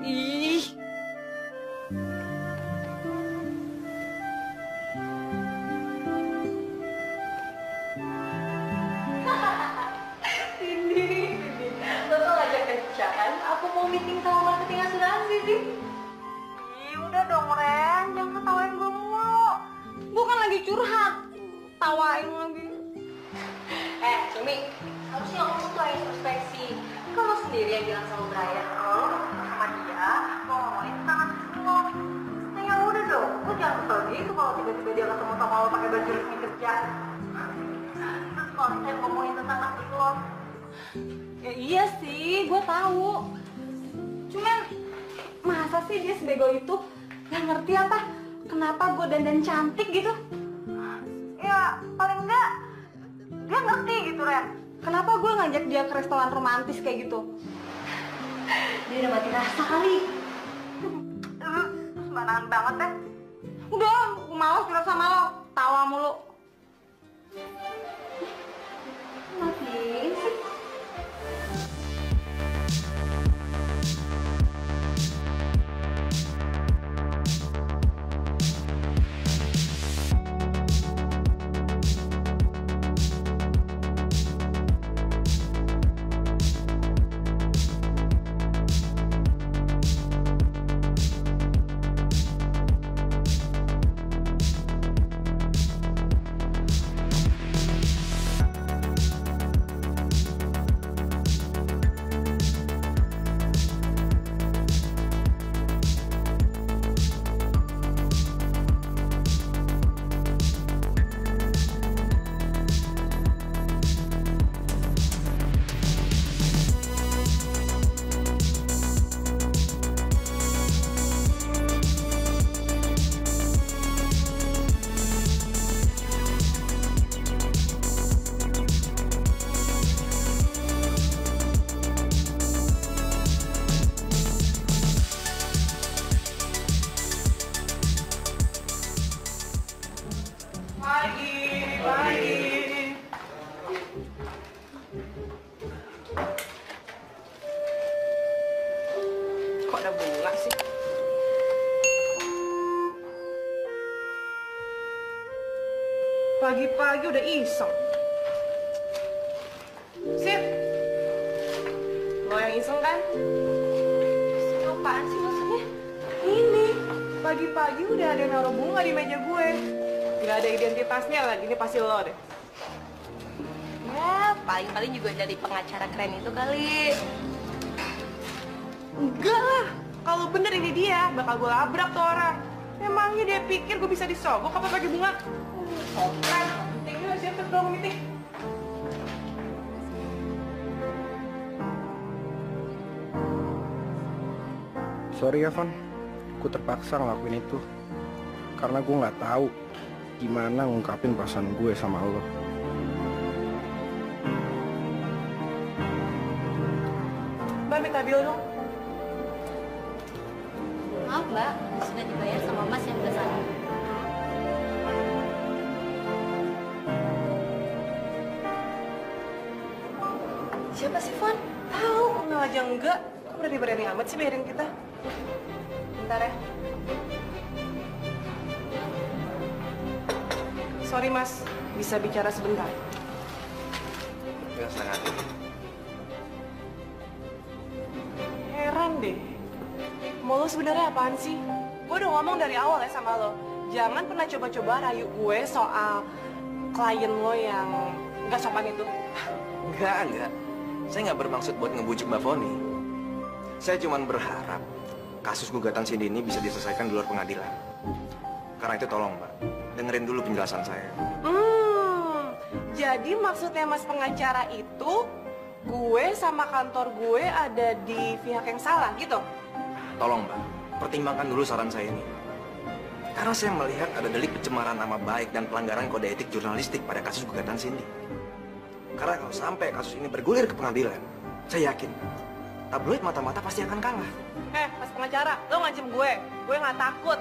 Ih. Cindy, lo tuh ngajak kencan, aku mau meeting sama marketing asuransi sih. Ih, udah dong Ren, jangan ketawain gue mulu. Gue kan lagi curhat, tawain lagi. Cumi, harusnya kamu tuh yang introspeksi. Kamu sendiri yang bilang sama Brian, lo sama dia mau ngomongin tentang kasus lo. Nah ya udah dong, lo jangan kesel gitu kalau tiba-tiba dia ketemu sama lo pakai baju resmi kerja. Terus kalau saya ngomongin tentang kasus lo. Ya iya sih, gue tahu. Cuman masa sih dia sebego itu? Gak ngerti apa? Kenapa gue dandan cantik gitu? Ya paling enggak dia ngerti gitu, Ren. Kenapa gue ngajak dia ke restoran romantis kayak gitu? Dia udah mati rasa kali. Sembarangan banget ya. Udah, gue malas curhat sama lo. Tawa mulu. Matiin sih. Kok ada bunga sih? Pagi-pagi udah iseng. Sip. Lo yang iseng kan? Apaan sih maksudnya? Ini, pagi-pagi udah ada naruh bunga di meja gue. Gak ada identitasnya lagi, ini pasti lo deh. Ya, paling-paling juga jadi pengacara keren itu kali. Enggak lah, kalau bener ini dia, bakal gue labrak tuh orang. Emangnya dia pikir gue bisa disogok apa pakai bunga? Kan, meeting dulu, siap dong meeting. Sorry ya, Van. Aku terpaksa ngelakuin itu. Karena gue nggak tahu gimana ngungkapin perasaan gue sama lo. Mbak, minta bil dong. Maaf Mbak, sudah dibayar sama Mas yang udah sana. Siapa sih, Von? Tahu, kenal aja enggak. Kok berani-berani amat sih bayarin kita? Bentar ya. Sorry Mas, bisa bicara sebentar? Dengan senang hati. Heran deh. Mau lo sebenarnya apaan sih? Gue udah ngomong dari awal ya sama lo. Jangan pernah coba-coba rayu gue soal klien lo yang nggak sopan itu. Enggak. Saya nggak bermaksud buat ngebujuk Mbak Foni. Saya cuma berharap kasus gugatan Cindy ini bisa diselesaikan di luar pengadilan. Karena itu tolong Mbak, dengerin dulu penjelasan saya. Jadi maksudnya Mas pengacara itu gue sama kantor gue ada di pihak yang salah gitu? Tolong Mbak, pertimbangkan dulu saran saya ini. Karena saya melihat ada delik pencemaran nama baik dan pelanggaran kode etik jurnalistik pada kasus gugatan Cindy. Karena kalau sampai kasus ini bergulir ke pengadilan, saya yakin tabloid mata-mata pasti akan kalah. Mas pengacara, lo ngancem gue nggak takut.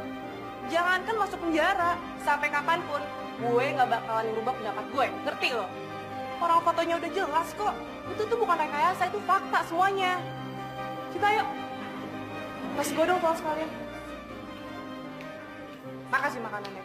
Jangankan masuk penjara, sampai kapanpun gue nggak bakalan merubah pendapat gue, ngerti lo? Orang fotonya udah jelas kok, itu tuh bukan rekayasa, itu fakta semuanya. Kita yuk, kasih gue dong pulang sekalian. Makasih makanannya.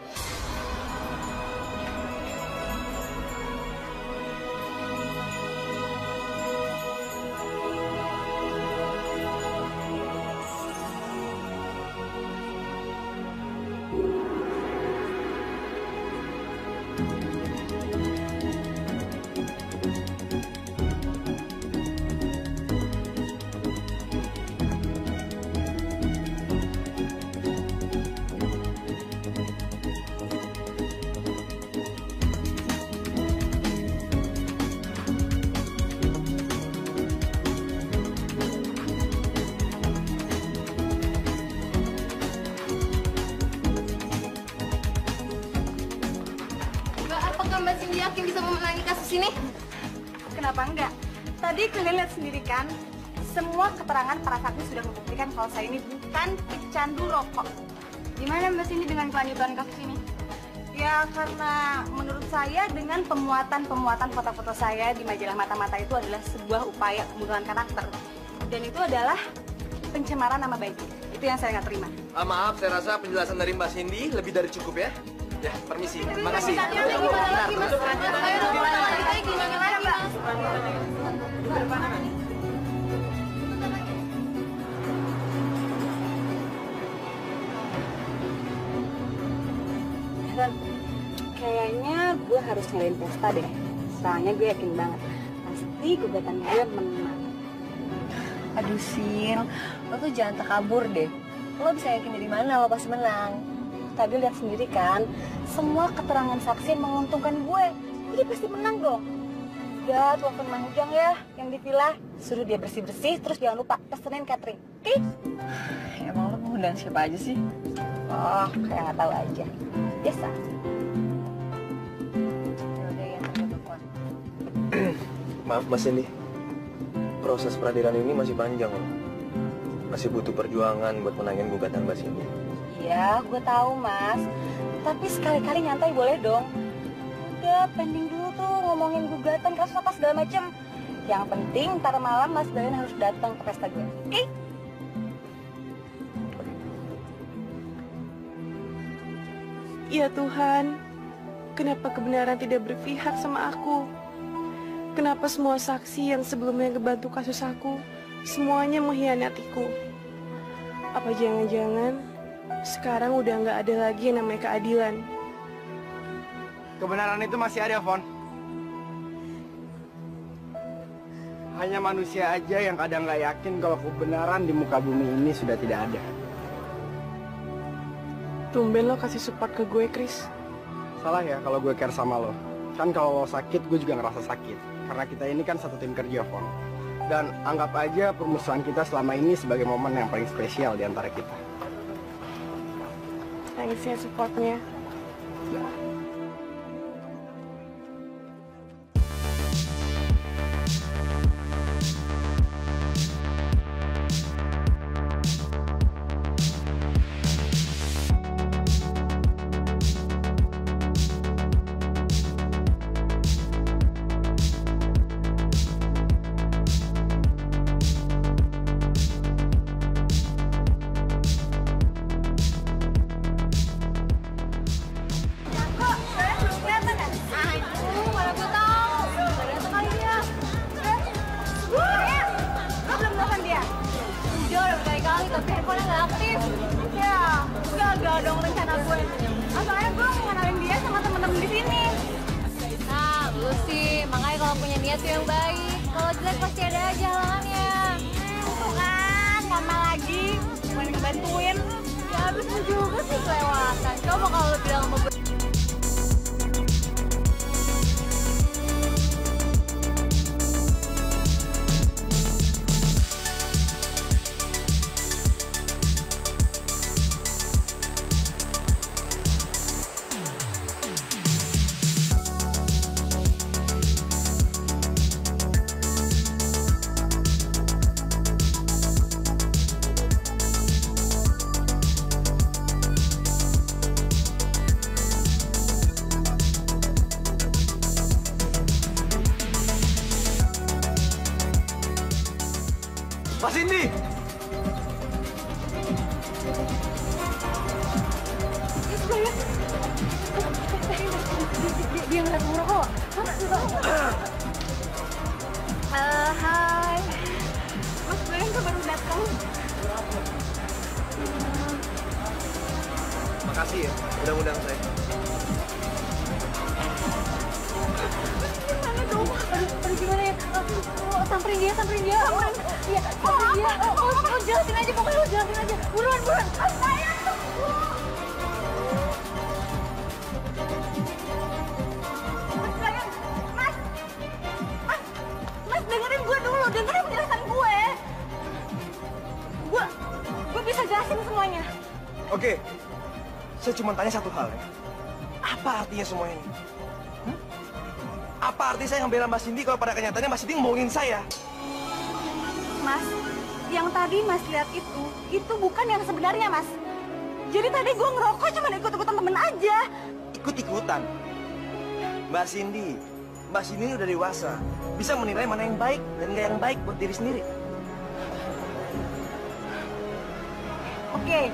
sini. Kenapa enggak? Tadi kalian lihat sendiri kan, semua keterangan para saksi sudah membuktikan kalau saya ini bukan pecandu rokok. Gimana Mbak Cindy dengan kelanjutan kasus ini? Ya karena menurut saya dengan pemuatan foto-foto saya di majalah Mata-Mata itu adalah sebuah upaya pembunuhan karakter. Dan itu adalah pencemaran nama baik. Itu yang saya nggak terima. Maaf, saya rasa penjelasan dari Mbak Cindy lebih dari cukup ya. Ya, permisi. Makasih. Dan kayaknya gue harus nyalain pesta deh. Soalnya gue yakin banget pasti gugatan gue menang. Aduh Sil, lo tuh jangan takabur deh. Lo bisa yakin dari mana lo pasti menang? Tadi lihat sendiri kan, semua keterangan saksi menguntungkan gue. Jadi pasti menang dong. Ya, telepon Mang Ujang ya, yang di villa. Suruh dia bersih-bersih, terus jangan lupa pesenin catering. Oke? Emang lo mau undang siapa aja sih? Oh, kayak nggak tahu aja. Biasa. Yaudah ya, telepon. Maaf Mas Cindy, proses peradilan ini masih panjang loh. Masih butuh perjuangan buat menangin gugatan Mbak Cindy. Iya, gue tahu Mas. Tapi sekali-kali nyantai boleh dong. Udah, pending dulu tuh ngomongin gugatan, kasus apa segala macem. Yang penting ntar malam Mas Dayan harus datang ke pesta gue. Oke? Ya Tuhan, kenapa kebenaran tidak berpihak sama aku? Kenapa semua saksi yang sebelumnya ngebantu kasus aku, semuanya mengkhianatiku? Apa jangan-jangan sekarang udah nggak ada lagi yang namanya keadilan? Kebenaran itu masih ada, Fon. Hanya manusia aja yang kadang nggak yakin kalau kebenaran di muka bumi ini sudah tidak ada. Tumben lo kasih support ke gue, Chris. Salah ya kalau gue care sama lo. Kan kalau lo sakit, gue juga ngerasa sakit. Karena kita ini kan satu tim kerja, Fon. Dan anggap aja permusuhan kita selama ini sebagai momen yang paling spesial di antara kita. Thanks ya supportnya. Mas Cindy! Dia ngeliat murah kok. Hai. Mas Dayan tuh baru datang. Makasih ya, udah undang saya. Gimana dong? Aduh gimana ya? Samperin dia. Iya, samperin dia. Lo jelasin aja, pokoknya lo jelasin aja. Buruan. Sayang. Mas, dengerin gue dulu. Dengerin penjelasan gue. Gue bisa jelasin semuanya. Oke, saya cuma tanya satu hal ya. Apa artinya semua ini? Apa arti saya ngebela Mbak Cindy kalau pada kenyataannya Mbak Cindy ngomongin saya? Mas, yang tadi Mas lihat itu bukan yang sebenarnya, Mas. Jadi tadi gue ngerokok cuma ikut-ikutan temen aja. Ikut-ikutan? Mbak Cindy ini udah dewasa. Bisa menilai mana yang baik dan nggak yang baik buat diri sendiri. Oke,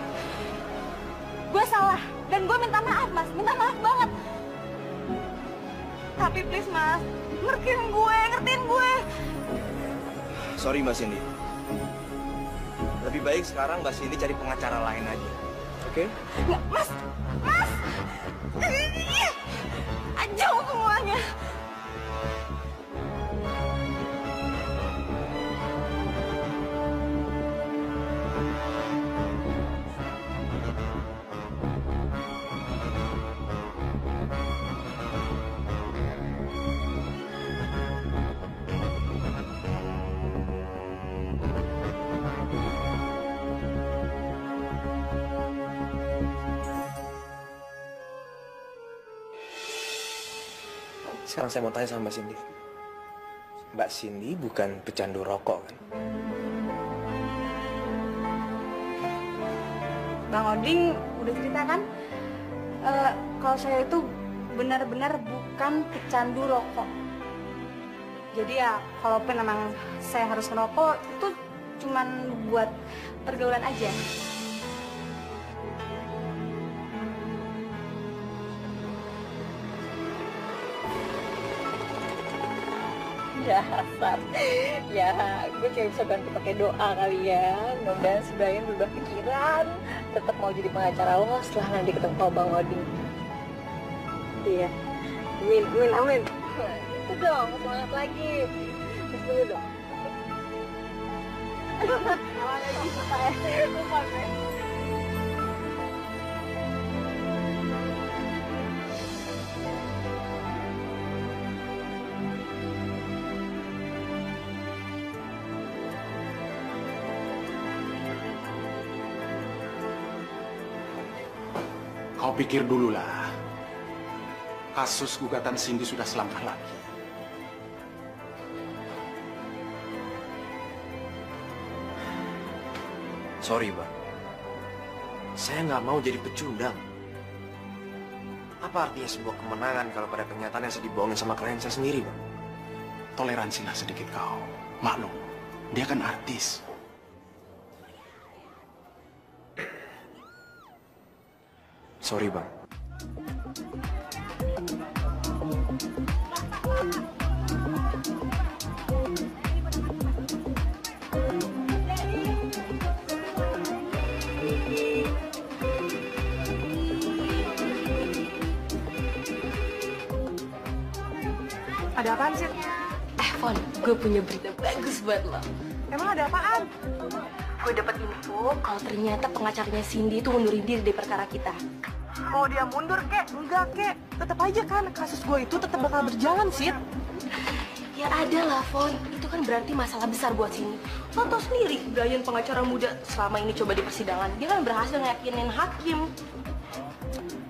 gue salah dan gue minta maaf, Mas. Minta maaf banget. Tapi please, Mas, ngertiin gue. Sorry Mbak Cindy. Lebih baik sekarang Mbak Cindy cari pengacara lain aja. Oke? Nggak, Mas! Jauh semuanya. Sekarang saya mau tanya sama Mbak Cindy. Mbak Cindy bukan pecandu rokok kan? Bang Oding udah cerita kan? Kalau saya itu benar-benar bukan pecandu rokok. Jadi ya, kalaupun memang saya harus ngerokok, itu cuman buat pergaulan aja. Dasar. Ya, gue kayak bisa bantu pakai doa kali ya. Mudah-mudahan si Brian berubah pikiran, tetap mau jadi pengacara lo setelah nanti ketemu sama Bang Oding. Iya. Amin. Itu dong, semangat lagi. Terus dulu dong. Awal lagi suka ya. Lupa gue. Kau pikir dululah, kasus gugatan Cindy sudah selangkah lagi. Sorry Bang, saya nggak mau jadi pecundang. Apa artinya sebuah kemenangan kalau pada kenyataannya saya dibohongin sama klien saya sendiri Bang? Toleransilah sedikit kau. Maklum, dia kan artis. Sorry Bang. Ada apaan sih? Fon, gue punya berita bagus buat lo. Emang ada apaan? Gue dapat info kalau ternyata pengacaranya Cindy itu mundurin diri dari perkara kita. Mau dia mundur, Kek? Enggak, Kek. Tetap aja kan, kasus gue itu tetap bakal berjalan, Sid. Ya ada lah, Fon. Itu kan berarti masalah besar buat Cindy. Lo tau sendiri, Brian pengacara muda selama ini coba di persidangan. Dia kan berhasil ngeyakinin hakim.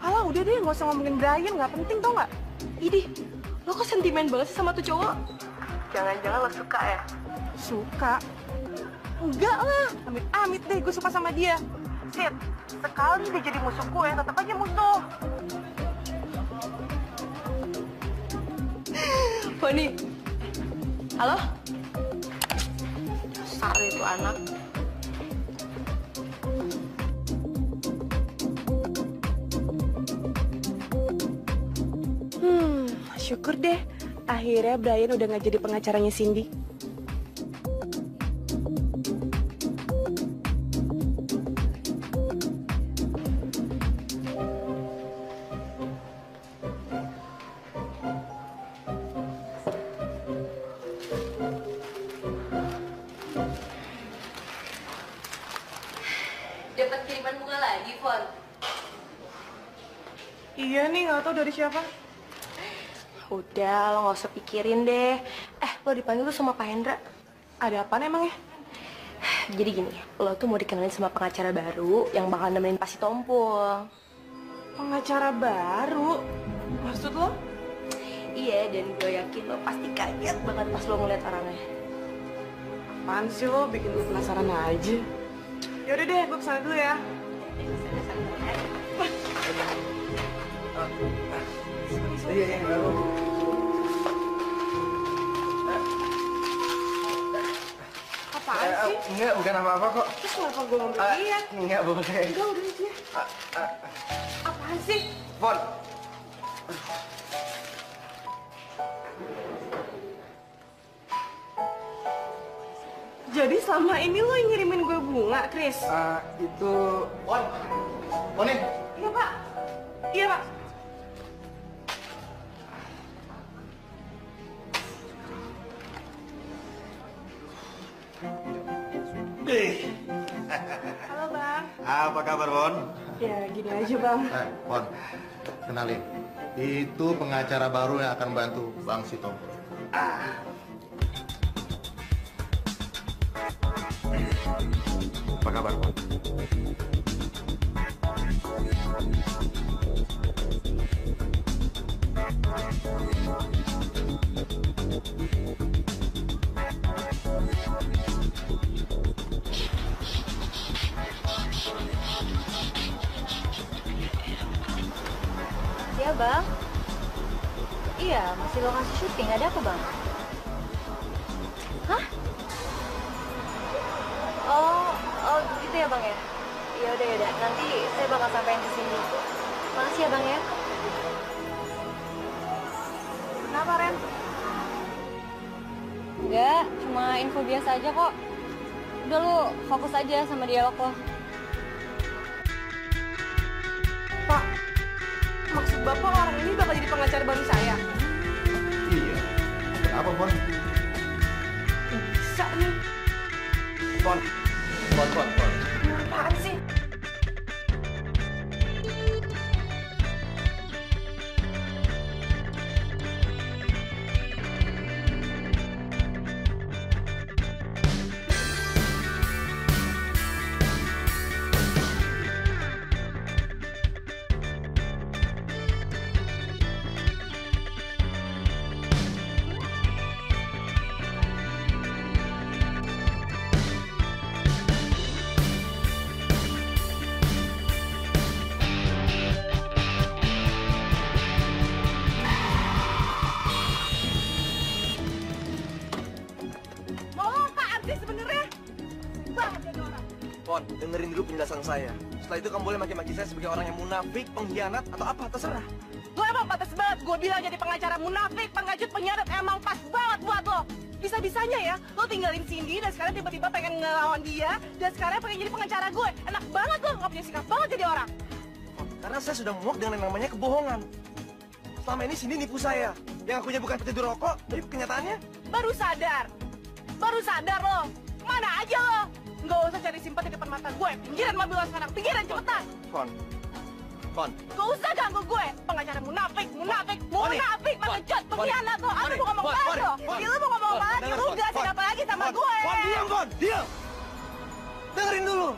Alah, udah deh, nggak usah ngomongin Brian. Nggak penting, tau nggak? Idih, lo kok sentimen banget sih sama tuh cowok? Jangan-jangan lo suka ya? Suka? Enggak lah, amit-amit deh gue suka sama dia. Sid, sekali dia jadi musuh gue, tetap aja musuh. Foni, halo? Dasar itu anak. Syukur deh, akhirnya Brian udah nggak jadi pengacaranya Cindy. Dapat kiriman bunga lagi, Fon? Iya nih, nggak tahu dari siapa. Udah, lo nggak usah pikirin deh. Lo dipanggil tuh sama Pak Hendra. Ada apaan emangnya? Jadi gini, lo tuh mau dikenalin sama pengacara baru yang bakal nemenin Pasti Tompul. Pengacara baru? Maksud lo? Iya, dan gue yakin lo pasti kaget banget pas lo ngeliat orangnya. Apaan sih lo bikin gue penasaran aja? Yaudah deh, gue kesana dulu ya. Iya, enggak lo. Apaan sih? Enggak, bukan apa-apa kok. Terus kenapa gue ngomong dia? Enggak boleh. Enggak, udah aja. Apaan sih? Fon. Jadi selama ini lo yang ngirimin gue bunga, Chris? Itu... Fon. Fon nih. Iya, Pak. Iya, Pak. Halo, Bang. Apa kabar, Bon? Ya, gini aja, Bang. Bon, kenalin. Itu pengacara baru yang akan bantu Bang Sito. Apa kabar, Bon? Iya, Bang. Iya, masih lokasi syuting. Ada apa, Bang? Hah? Oh, gitu ya, Bang ya? Ya udah. Nanti saya bakal sampein ke sini. Makasih ya, Bang ya. Kenapa, Ren? Enggak, cuma info biasa aja kok. Udah lu fokus aja sama dialog lo. Pak, maksud Bapak orang ini bakal jadi pengacara baru saya? Iya. Kenapa, Bon? Bisa nih. Fon. Apaan sih? Fon, dengerin dulu penjelasan saya. Setelah itu kamu boleh maki-maki saya sebagai orang yang munafik, pengkhianat, atau apa, terserah. Lo emang pantas banget, gue bilang jadi pengacara munafik, pengacut, pengkhianat, emang pas banget buat lo. Bisa-bisanya ya, lo tinggalin Cindy dan sekarang tiba-tiba pengen ngelawan dia, dan sekarang pengen jadi pengacara gue. Enak banget lo, gak punya sikap banget jadi orang. Fon, karena saya sudah muak dengan yang namanya kebohongan. Selama ini Cindy nipu saya. Yang akunya bukan pecandu rokok, tapi kenyataannya... Baru sadar lo. Mana aja lo? Nggak usah cari simpati depan mata gue. Pinggiran mobil lo sekarang, pinggiran cepetan. Fon. Gak usah ganggu gue. Pengacara munafik, pengecut, pengkhianat lo. Apa mau ngomong apa lo? Ya lo mau ngomong apa lagi? Lu jelasin apa lagi sama gue? Fon, diam. Dengerin dulu.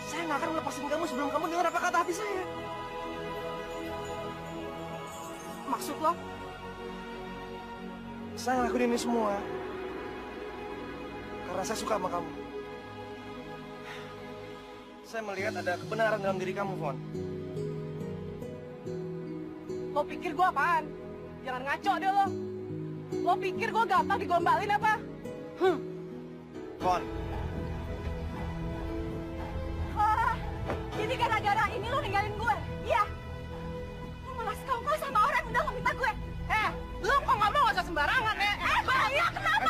Saya nggak akan melepasin kamu sebelum kamu dengar apa kata hati saya. Maksud lo? Saya ngelakuin ini semua karena saya suka sama kamu. Saya melihat ada kebenaran dalam diri kamu, Fon. Lo pikir gue apaan? Jangan ngaco deh lo. Lo pikir gue gampang digombalin apa? Fon. Wah, jadi gara-gara ini lo ninggalin gue? Iya. Lo malah sekongkol sama orang yang udah ngeminta gue. Lo kok ngomong gak usah sembarangan ya? Iya, kenapa?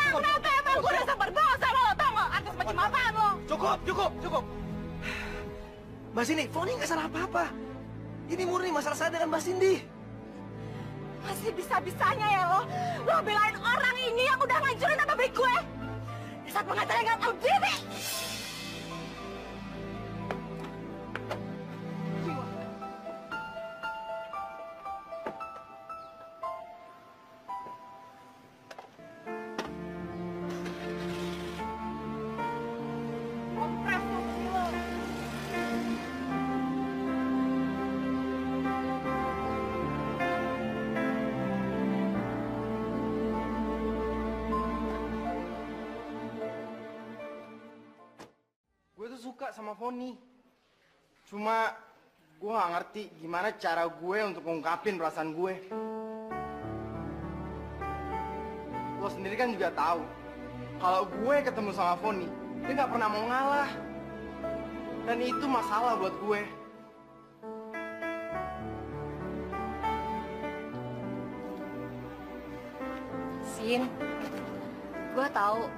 Emang gue udah sabar banget sama lo, tau gak? Artis macam apaan lo? Cukup. Mbak Cindy, Fon ini nggak salah apa-apa. Ini murni masalah saya dengan Mbak Cindy. Masih bisa-bisanya ya lo belain orang ini yang udah ngancurin nama baik gue. Dasar pengacara yang gak tahu diri. suka sama Foni. Cuma gue gak ngerti gimana cara gue untuk ngungkapin perasaan gue. Lo sendiri kan juga tahu kalau gue ketemu sama Foni, dia gak pernah mau ngalah. Dan itu masalah buat gue. Sin, gue tahu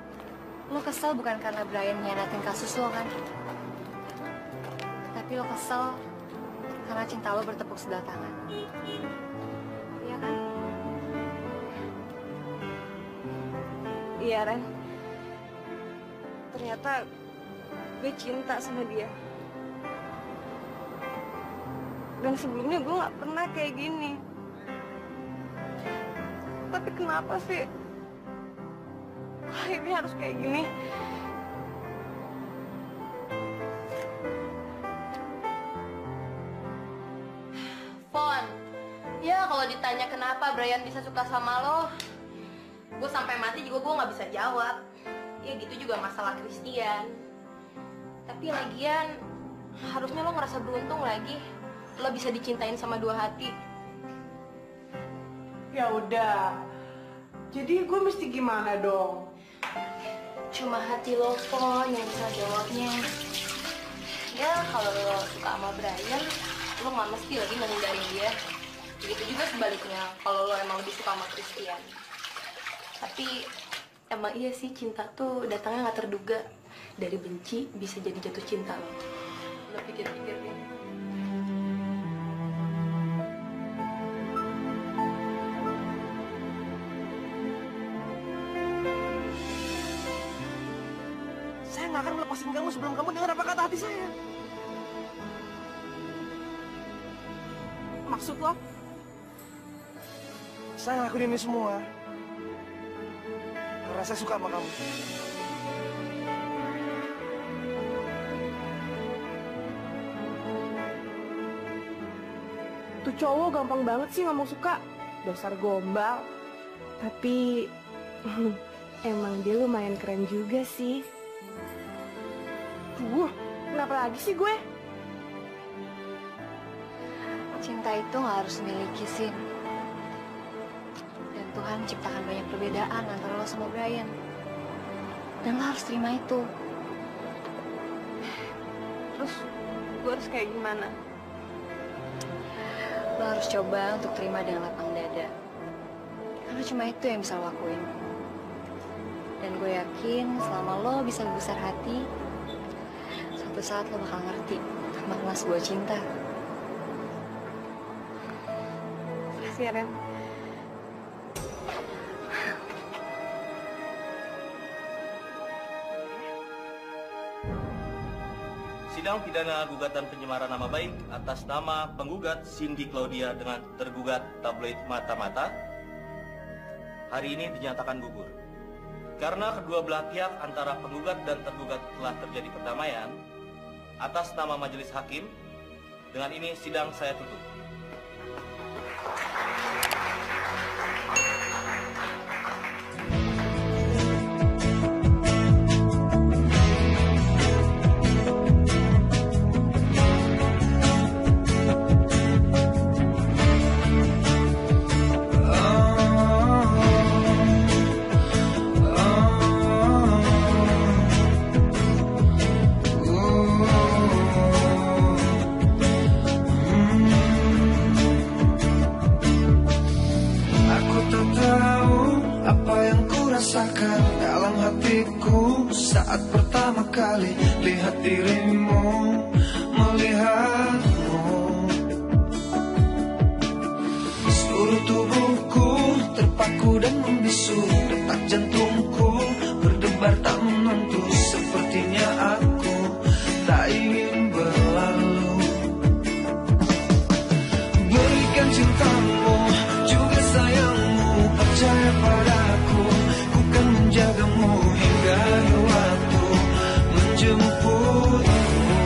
lo kesel bukan karena Brian nyianatin kasus lo kan, tapi lo kesel karena cinta lo bertepuk sebelah tangan. Iya kan? Iya, Ren. Ternyata gue cinta sama dia. Dan sebelumnya gue gak pernah kayak gini. Tapi kenapa sih akhirnya harus kayak gini? Fon, ya kalau ditanya kenapa Brian bisa suka sama lo, gue sampai mati juga gue nggak bisa jawab. Ya gitu juga masalah Christian. Tapi lagian harusnya lo ngerasa beruntung lagi, lo bisa dicintain sama dua hati. Ya udah. Jadi gue mesti gimana dong? Cuma hati lo, Fon, yang bisa jawabnya. Ya kalau lo suka sama Brian, lo nggak mesti lagi ngehindarin dia. Begitu juga sebaliknya kalau lo emang lebih suka sama Christian. Tapi emang iya sih, cinta tuh datangnya nggak terduga. Dari benci bisa jadi jatuh cinta lo. Lo pikir-pikir deh. Saya nggak akan melepasin kamu sebelum kamu dengar apa kata hati saya. Maksud lo? Saya ngelakuin ini semua karena saya suka sama kamu. Tuh cowok gampang banget sih ngomong suka. Dasar gombal. Tapi emang dia lumayan keren juga sih. Kenapa lagi sih gue? Cinta itu nggak harus dimiliki, Sin. Dan Tuhan ciptakan banyak perbedaan antara lo sama Brian. Dan lo harus terima itu. Terus gue harus kayak gimana? Lo harus coba untuk terima dengan lapang dada. Karena cuma itu yang bisa lo lakuin. Dan gue yakin selama lo bisa besar hati, suatu saat lo bakal ngerti makna sebuah cinta. Makasih ya, Ren. Sidang pidana gugatan pencemaran nama baik atas nama penggugat Cindy Claudia dengan tergugat tabloid Mata-Mata hari ini dinyatakan gugur. Karena kedua belah pihak antara penggugat dan tergugat telah terjadi perdamaian, atas nama majelis hakim, dengan ini sidang saya tutup. Dalam hatiku saat pertama kali lihat dirimu, melihatmu, seluruh tubuhku terpaku dan membisu, detak jantungku berdebar tak menentu. Sepertinya aku tak ingin berlalu. Berikan cintamu juga sayangmu, percaya padaku, ku kan menjagamu hingga akhir waktu, menjemputmu.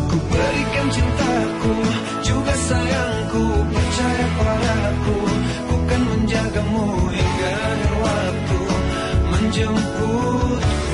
Ku berikan cintaku juga sayangku, percaya padaku, ku kan menjagamu hingga akhir waktu, menjemputmu.